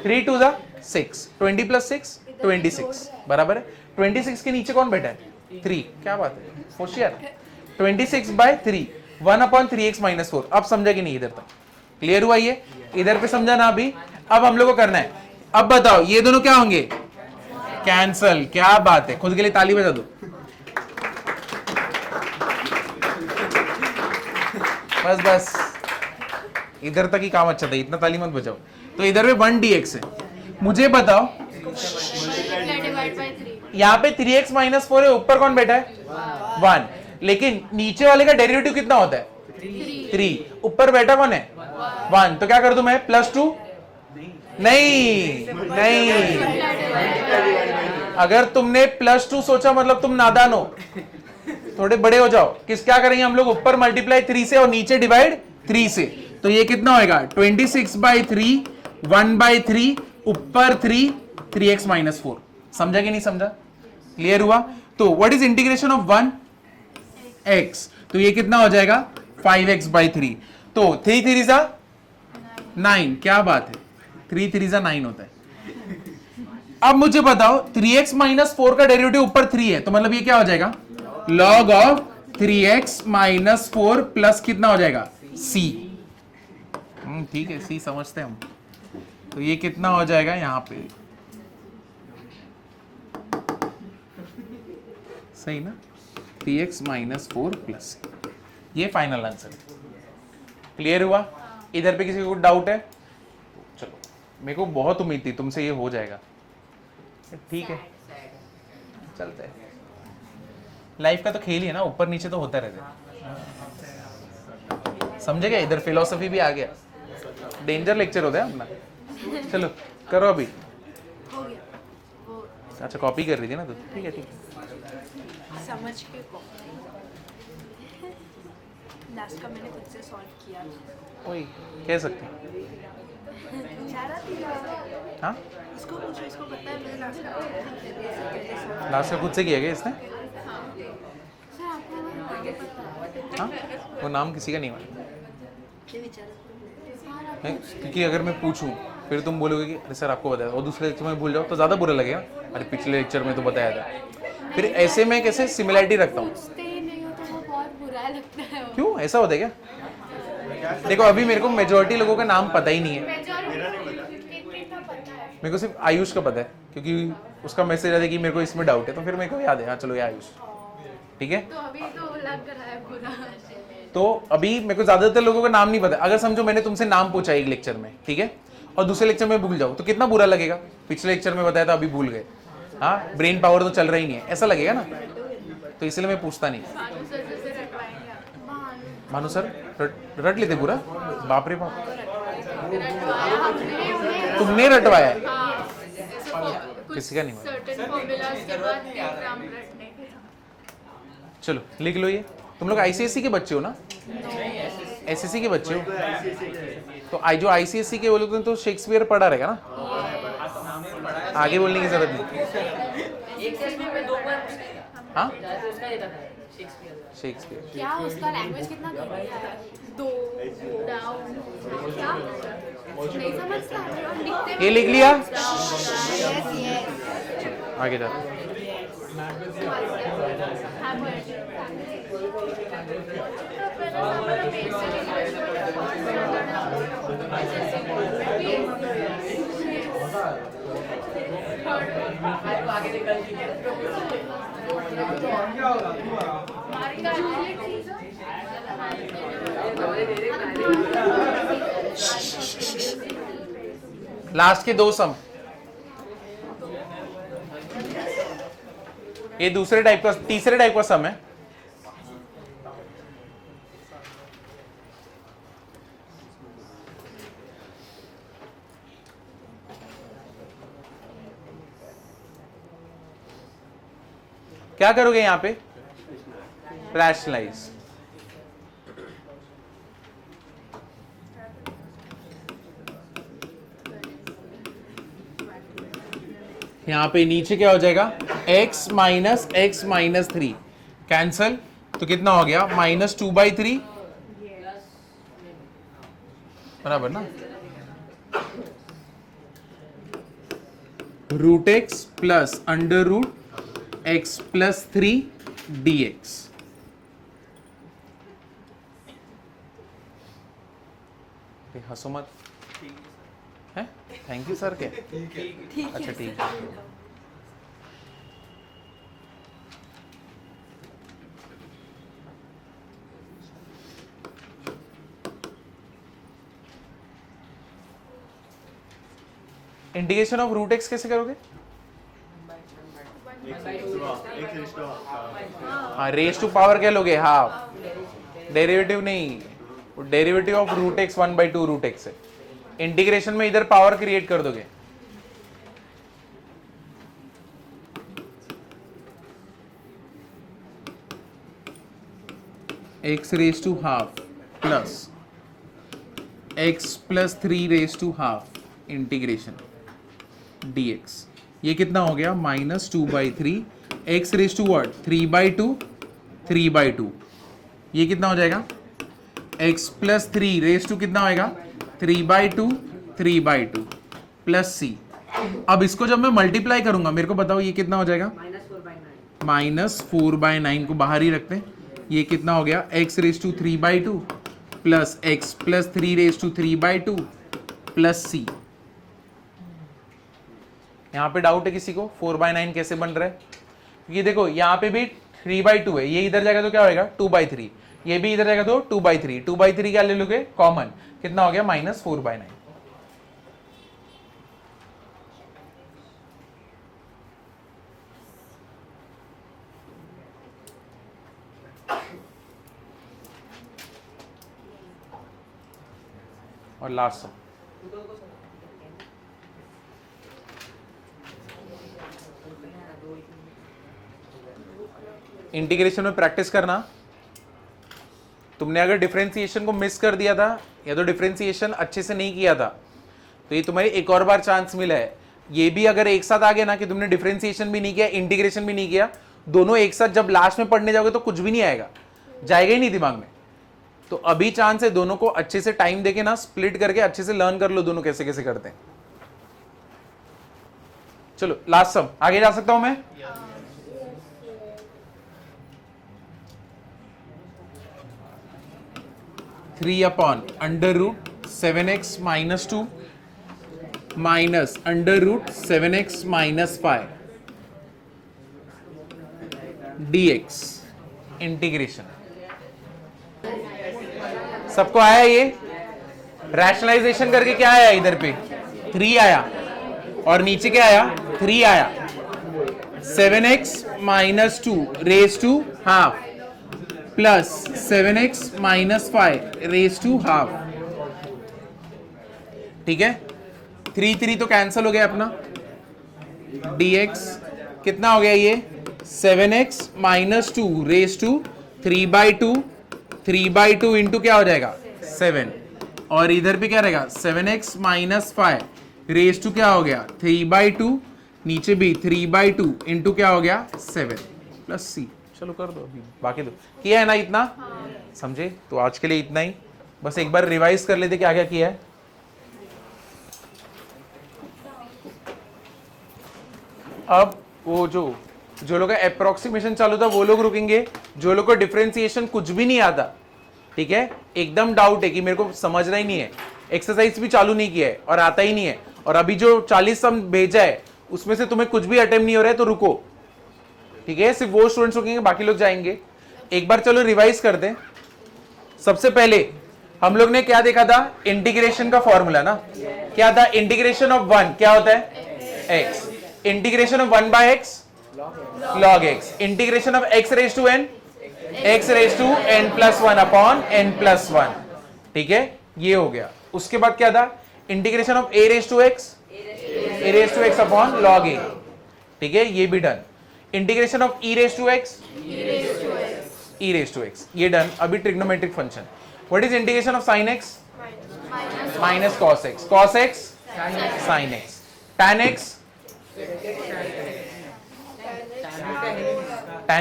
3 2 6, 20 + 6 26 बराबर है। 26 के नीचे कौन बैठा है 3, क्या बात है, होशियार। 26/3 1/3x - 4। अब समझा कि नहीं, इधर तक क्लियर हुआ ये, इधर पे समझा ना अभी। अब हम लोग को करना है, अब बताओ ये दोनों क्या होंगे कैंसल, क्या बात है, खुद के लिए ताली बजा दो। बस बस इधर तक ही काम अच्छा था, इतना ताली मत बजाओ। तो इधर पे 1dx है, मुझे बताओ डिवाइड बाय 3 यहाँ पे 3x - 4 है, ऊपर कौन बैठा है 1, लेकिन नीचे वाले का डेरिवेटिव कितना होता है 3, ऊपर बैठा कौन है 1, तो क्या कर दूं मैं +2, नहीं नहीं, अगर तुमने +2 सोचा मतलब तुम नादान हो, थोड़े बड़े हो जाओ। किस क्या करेंगे हम लोग, ऊपर मल्टीप्लाई 3 से और नीचे डिवाइड 3 से, तो ये कितना होएगा 26/3 1/3 ऊपर 3 3x - 4। समझा कि नहीं समझा, क्लियर हुआ। तो what is integration of 1x, तो ये कितना हो जाएगा 5x/3, तो 3 3 9, क्या बात है, 3 3 9 होता है। अब मुझे बताओ 3x - 4 का डेरिवेटिव ऊपर 3 है, तो मतलब ये क्या हो जाएगा log ऑफ 3x - 4 प्लस कितना हो जाएगा c। ठीक है, c समझते हैं हम, तो ये कितना हो जाएगा यहां पे, सही ना, 3x - 4 प्लस, ये फाइनल आंसर है। क्लियर हुआ। इधर पे किसी को डाउट है, चलो, मेरे को बहुत उम्मीद थी तुमसे ये हो जाएगा, ठीक है चलते हैं। लाइफ का तो खेल ही है ना, ऊपर नीचे तो होता रहता है, समझे क्या। इधर फिलोसफी भी आ गया, डेंजर लेक्चर होता है अपना। चलो करो अभी, हो गया वो अच्छा कॉपी कर रही थी ना तू, ठीक है ठीक है। समझ के लास्ट का मैंने खुद से सॉल्व किया। वही कह सकते हैं, इशारा थी हाँ इसको पूछो, इसको पता है मैंने लास्ट का लास्ट का खुद से किया गया इसने, सर आपको आगे पता हाँ वो नाम किसी का नहीं मालूम है विचार है, क्योंकि अगर मैं पूछूं फिर तुम बोलोगे कि अरे सर आपको बताया, और दूसरे लेक्चर में भूल जाओ तो ज़्यादा बुरा लगेगा, अरे पिछले लेक्चर में तो बताया था। फिर ऐसे में कैसे सिमिलैरिटी रखता हूँ, पूछते ही नहीं हो तो वो बहुत बुरा लगता है। क्यों ऐसा होता है क्या। देखो अभी मेरे को मेजोरिटी लोगों का नाम पता ही नहीं है, मेरे को सिर्फ आयुष का पता है, क्योंकि उसका मैसेज आता है कि मेरे को इसमें डाउट है, तो फिर मेरे को याद है, हाँ चलो ये आयुष, ठीक है। तो अभी तो लग रहा है पूरा। तो अभी मेरे को ज्यादातर लोगों का नाम नहीं पता। अगर समझो मैंने तुमसे नाम पूछा एक लेक्चर में, ठीक है, और दूसरे लेक्चर में भूल जाओ तो कितना बुरा लगेगा। पिछले लेक्चर में बताया था, अभी भूल गए। हाँ, ब्रेन पावर तो चल रहा ही नहीं है, ऐसा लगेगा ना। तो इसलिए मैं पूछता नहीं। भानु सर जैसे रटवाएंगे आप। भानु सर रट लेते पूरा। बाप रे बाप, रटवाया हमने उन्हें। तुमने रटवाया? हाँ, ऐसे कुछ किसी का नहीं हुआ। certain formulas के बाद diagram रटने के। चलो लिख लो ये। तुम लोग आईसीएससी के बच्चे हो ना? एसएससी के बच्चे हो? तो जो आईसीएससी के बोलोगे तो शेक्सपियर पढ़ा रहेगा ना, आगे बोलने की जरूरत नहीं। एक टेस्ट में 2 बार हाँ, ज्यादा उसका देता था शेक्सपियर। शेक्सपियर। क्या उसका लैंग्वेज कितना घटिया है। दो डाउन क्या नहीं समझता है और लिखते ये लिख लिया? यस यस आगे जा। आगे निकल लास्ट के 2 सम, ये दूसरे टाइप का, तीसरे टाइप का सम है। क्या करोगे यहां पे? रैशनलाइज। यहां पे नीचे क्या हो जाएगा? x minus x minus 3 cancel, तो कितना हो गया? -2/3 बराबर ना। √x plus √x plus 3 dx। हंसो मत है। Thank you sir. क्या? अच्छा ठीक है। इंटीग्रेशन ऑफ √x कैसे करोगे? हाँ, रेस टू पावर क्या लोगे? हाफ। डेरिवेटिव नहीं, डेरिवेटिव ऑफ √x 1/2 √x है। इंटीग्रेशन में इधर पावर क्रिएट कर दोगे। x raise to half plus x plus 3 raise to half integration dx। ये कितना हो गया? -2/3 x रेस टू व्हाट? 3/2 3/2। ये कितना हो जाएगा? x प्लस 3 रेस टू कितना होएगा? 3/2 3/2 प्लस c। अब इसको जब मैं मल्टीप्लाई करूंगा, मेरे को बताओ ये कितना हो जाएगा? -4/9 को बाहर ही रखते हैं। ये कितना हो गया? x raise to 3/2 plus x plus 3 raise to 3/2 plus c। यहाँ पे डाउट है किसी को 4/9 कैसे बन रहा है? क्योंकि देखो यहाँ पे भी 3/2 है, ये इधर जाएगा तो क्या होएगा? 2/3। ये भी इधर जाएगा तो 2/3। 2/3 क्या ले लोगे? कॉमन। कितना हो गया? -4/9। और लास्ट सम, इंटीग्रेशन में प्रैक्टिस करना। तुमने अगर डिफरेंशिएशन को मिस कर दिया था या तो डिफरेंशिएशन अच्छे से नहीं किया था, तो ये तुम्हारी एक और बार चांस मिला है। ये भी अगर एक साथ आ गया ना कि तुमने डिफरेंशिएशन भी नहीं किया, इंटीग्रेशन भी नहीं किया, दोनों एक साथ जब लास्ट में पढ़ने जाओगे तो कुछ भी नहीं आएगा, जाएगा ही नहीं दिमाग में। तो अभी चांस है दोनों को अच्छे से टाइम देके ना स्प्लिट करके अच्छे से लर्न कर लो दोनों कैसे कैसे करते हैं। चलो लास्ट सम, आगे जा सकता हूं मैं? (3/√7x - 2 minus (7x - 5 dx). Integration. सबको आया ये? रैशनलाइजेशन करके क्या आया इधर पे? 3 आया और नीचे क्या आया? 3 आया। 7x minus 2 raise to half plus 7x minus 5 raise to half. ठीक है, 3 3 तो कैंसिल हो गया अपना। dx कितना हो गया ये? 7x minus 2 raise to 3/2 3/2 into क्या हो जाएगा? 7। और इधर भी क्या रहेगा? 7x माइनस 5 रेज टू क्या हो गया? 3/2, नीचे भी 3/2 इंटू क्या हो गया? 7 प्लस सी। चलो कर दो अभी, बाकी दो किया है ना इतना? समझे? तो आज के लिए इतना ही। बस एक बार रिवाइज कर लेते क्या क्या किया है। अब वो जो लोग का अप्रोक्सीमेशन चालू था वो लोग रुकेंगे, जो लोग को डिफरेंशिएशन कुछ भी नहीं आता, ठीक है, एकदम डाउट है कि मेरे को समझना ही नहीं है, एक्सरसाइज भी चालू नहीं किया है और आता ही नहीं है, और अभी जो 40 सम भेजा है उसमें से तुम्हें कुछ भी अटेम्प्ट नहीं हो रहा है, तो रुको, ठीक है, सिर्फ वो स्टूडेंट्स रुकेंगे, बाकी लोग जाएंगे। एक बार चलो रिवाइज कर दें। सबसे पहले हम लोग ने क्या देखा था? इंटीग्रेशन का फॉर्मूला ना, क्या था? इंटीग्रेशन ऑफ 1 क्या होता है? x। Integration of 1/x log x। Integration of x raise to n x raise to n plus 1 upon n plus 1। ठीक है, ये हो गया। उसके बाद क्या था? Integration of a raise to x upon log a। ठीक है, ये भी done. Integration of e raise to x, ये डन। अभी trigonometric function. What is integration of sin x? Minus cos x sin x, tan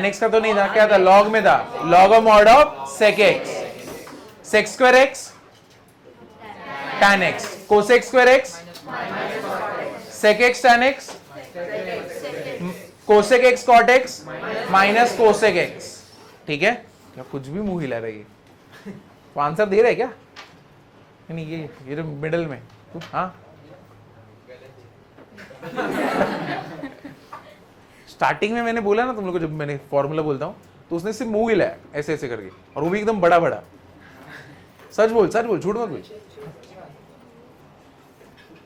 x का तो नहीं था, क्या था? log में था, log of mod of sec x, sec square x tan x, cosec square x sec x tan x, cosec x cot x minus cosec x। ठीक है, क्या कुछ भी मुंह हिला रही है? तो आंसर दे रहे क्या? नहीं, ये जो मिडल में, हाँ स्टार्टिंग में मैंने बोला ना तुम लोग को, जब मैंने फॉर्मूला बोलता हूं तो उसने सिर्फ मुंह हिलाया ऐसे ऐसे करके, और वो भी एकदम बड़ा बड़ा। सच बोल झूठ मत बोल।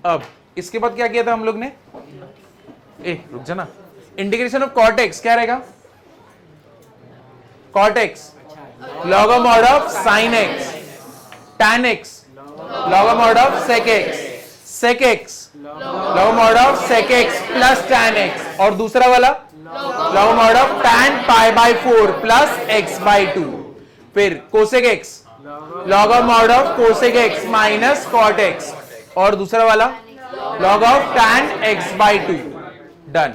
अब इसके बाद क्या किया था हम लोग ने? रुक जा ना। इंटीग्रेशन ऑफ cot x क्या रहेगा? cot x log of mod of sin x, tan x log of mod of sec x log of mod of sec x plus tan x, और दूसरा वाला log of mod of tan pi/4 plus x by 2। फिर cosec x log of mod of cosec x minus cot x, और दूसरा वाला log of tan x by 2। Done.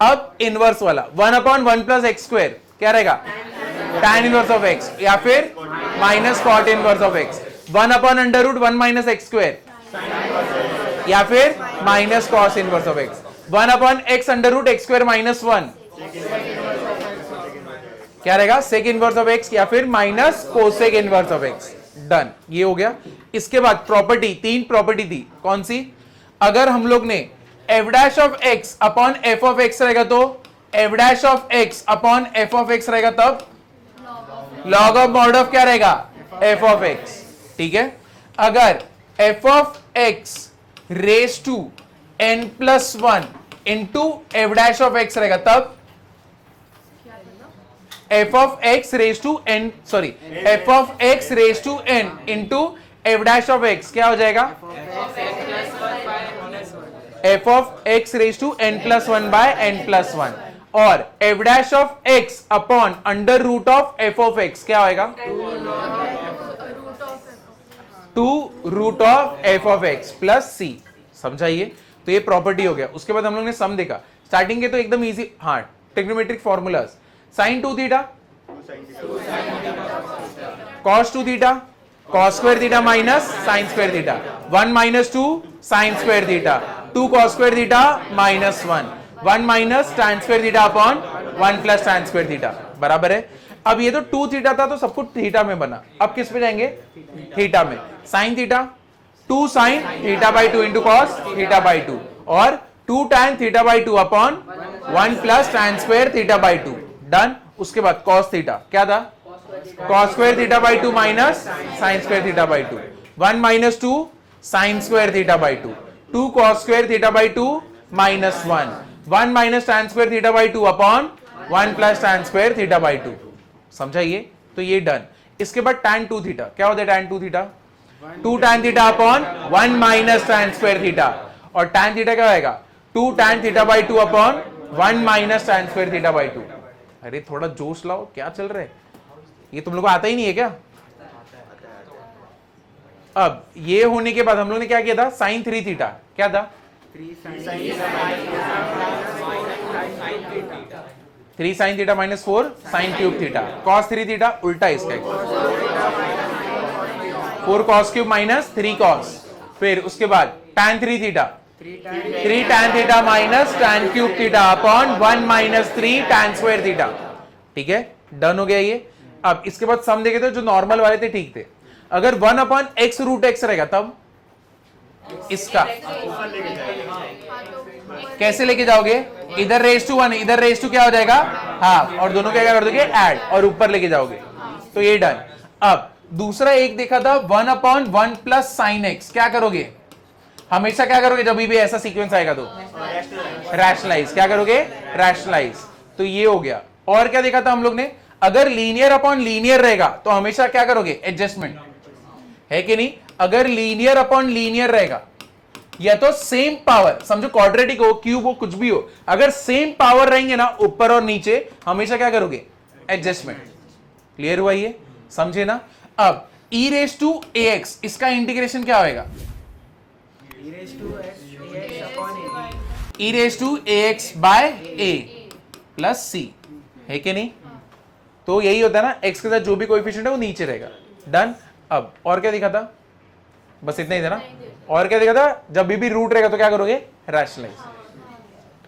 अब inverse वाला 1/1 plus x square क्या रहेगा? tan इनवर्स ऑफ x, या फिर minus cot inverse of x। 1/√1 minus x square, या फिर minus cos inverse of x। 1/x √x² minus 1 क्या रहेगा? सेक इनवर्स ऑफ x, या फिर minus cosec inverse of x। Done, ये हो गया। इसके बाद प्रॉपर्टी, 3 प्रॉपर्टी थी। कौन सी? अगर हम लोग ने f' of x upon f of x रहेगा तो f' of x upon f of x रहेगा, तब log ऑफ मॉड ऑफ क्या रहेगा? f of x। ठीक है, अगर f of x raise to n plus 1 into f' of x रहेगा, तब f of x raise to n, sorry, f of x raise to n into f' of x क्या हो जाएगा? f of x raise to n plus 1 by n plus 1, और f' of x upon under root of f of x क्या होएगा? 2 root of f of x plus c। समझाइए? तो ये property हो गया। उसके बाद हम लोग ने सम देखा। स्टार्टिंग के तो एकदम इजी, हाँ, trigonometric formulas. sin 2 theta cos 2 theta cos square theta minus sin square theta, 1 minus 2 sin square theta, 2 cos square theta minus 1 minus tan square theta upon 1 plus tan square theta, बराबर है। अब ये तो 2 theta था तो सब कुछ theta में बना, अब किस पे जाएंगे? थीटा में। sin theta 2 sin theta by 2 into cos theta by 2, और 2 tan theta by 2 upon 1 plus tan square theta by 2। Done. उसके बाद cos थीटा क्या था, cos square theta by 2 minus sin square theta by 2, 1 minus 2 sin square theta by 2, 2 cos square theta by 2 minus 1 minus tan square theta by 2 upon 1 plus tan square theta by 2। समझा ये? तो ये done. इसके बाद tan 2 theta क्या होता है, tan 2 theta 2 tan theta upon 1 minus tan square theta, और tan थीटा क्या आएगा 2 tan theta by 2 upon 1 minus tan square theta by 2। अरे थोड़ा जोश लाओ, क्या चल रहा है, ये तुम लोग को आता ही नहीं है क्या? अब ये होने के बाद हम लोग ने क्या किया था, sin 3 थीटा क्या था 3 sin theta minus 4 sin cube theta, cos 3 theta उल्टा इसका 4 cos क्यूब माइनस 3 cos, फिर उसके बाद tan 3 theta 3 tan theta minus tan cube theta upon 1 minus 3 tan square theta. ठीक है, डन हो गया ये। अब इसके बाद सम देखे थे जो नॉर्मल वाले थे ठीक थे, अगर 1 अपॉन x रूट x रहेगा तब इसका कैसे लेके जाओगे, इधर रेज टू 1 इधर रेज टू क्या हो जाएगा हाफ, और दोनों क्या कर दोगे ऐड, और ऊपर लेके जाओगे, तो ये डन। अब दूसरा एक देखा था 1 अपॉन 1 प्लस साइन एक्स, क्या करोगे, हमेशा क्या करोगे जब भी ऐसा सीक्वेंस आएगा तो रैशनलाइज, क्या करोगे रैशनलाइज, तो ये हो गया। और क्या देखा था हम लोग ने, अगर लीनियर अपॉन लीनियर रहेगा तो हमेशा क्या करोगे एडजस्टमेंट, है कि नहीं, अगर लीनियर अपॉन लीनियर रहेगा या तो सेम पावर, समझो क्वाड्रेटिक हो क्यूब हो कुछ भी हो, अगर सेम पावर रहेंगे ना ऊपर और नीचे, हमेशा क्या करोगे एडजस्टमेंट। क्लियर हुआ ये, समझे ना। अब e रेज टू ax इसका इंटीग्रेशन क्या होएगा, e raise to ax by a plus c, है कि नहीं, तो यही होता है ना, x के साथ जो भी कोएफिशिएंट है वो नीचे रहेगा। डन। अब और क्या दिखा था, बस इतना ही था ना, और क्या दिखा था, जब भी रूट रहेगा तो क्या करोगे रैशनलाइज।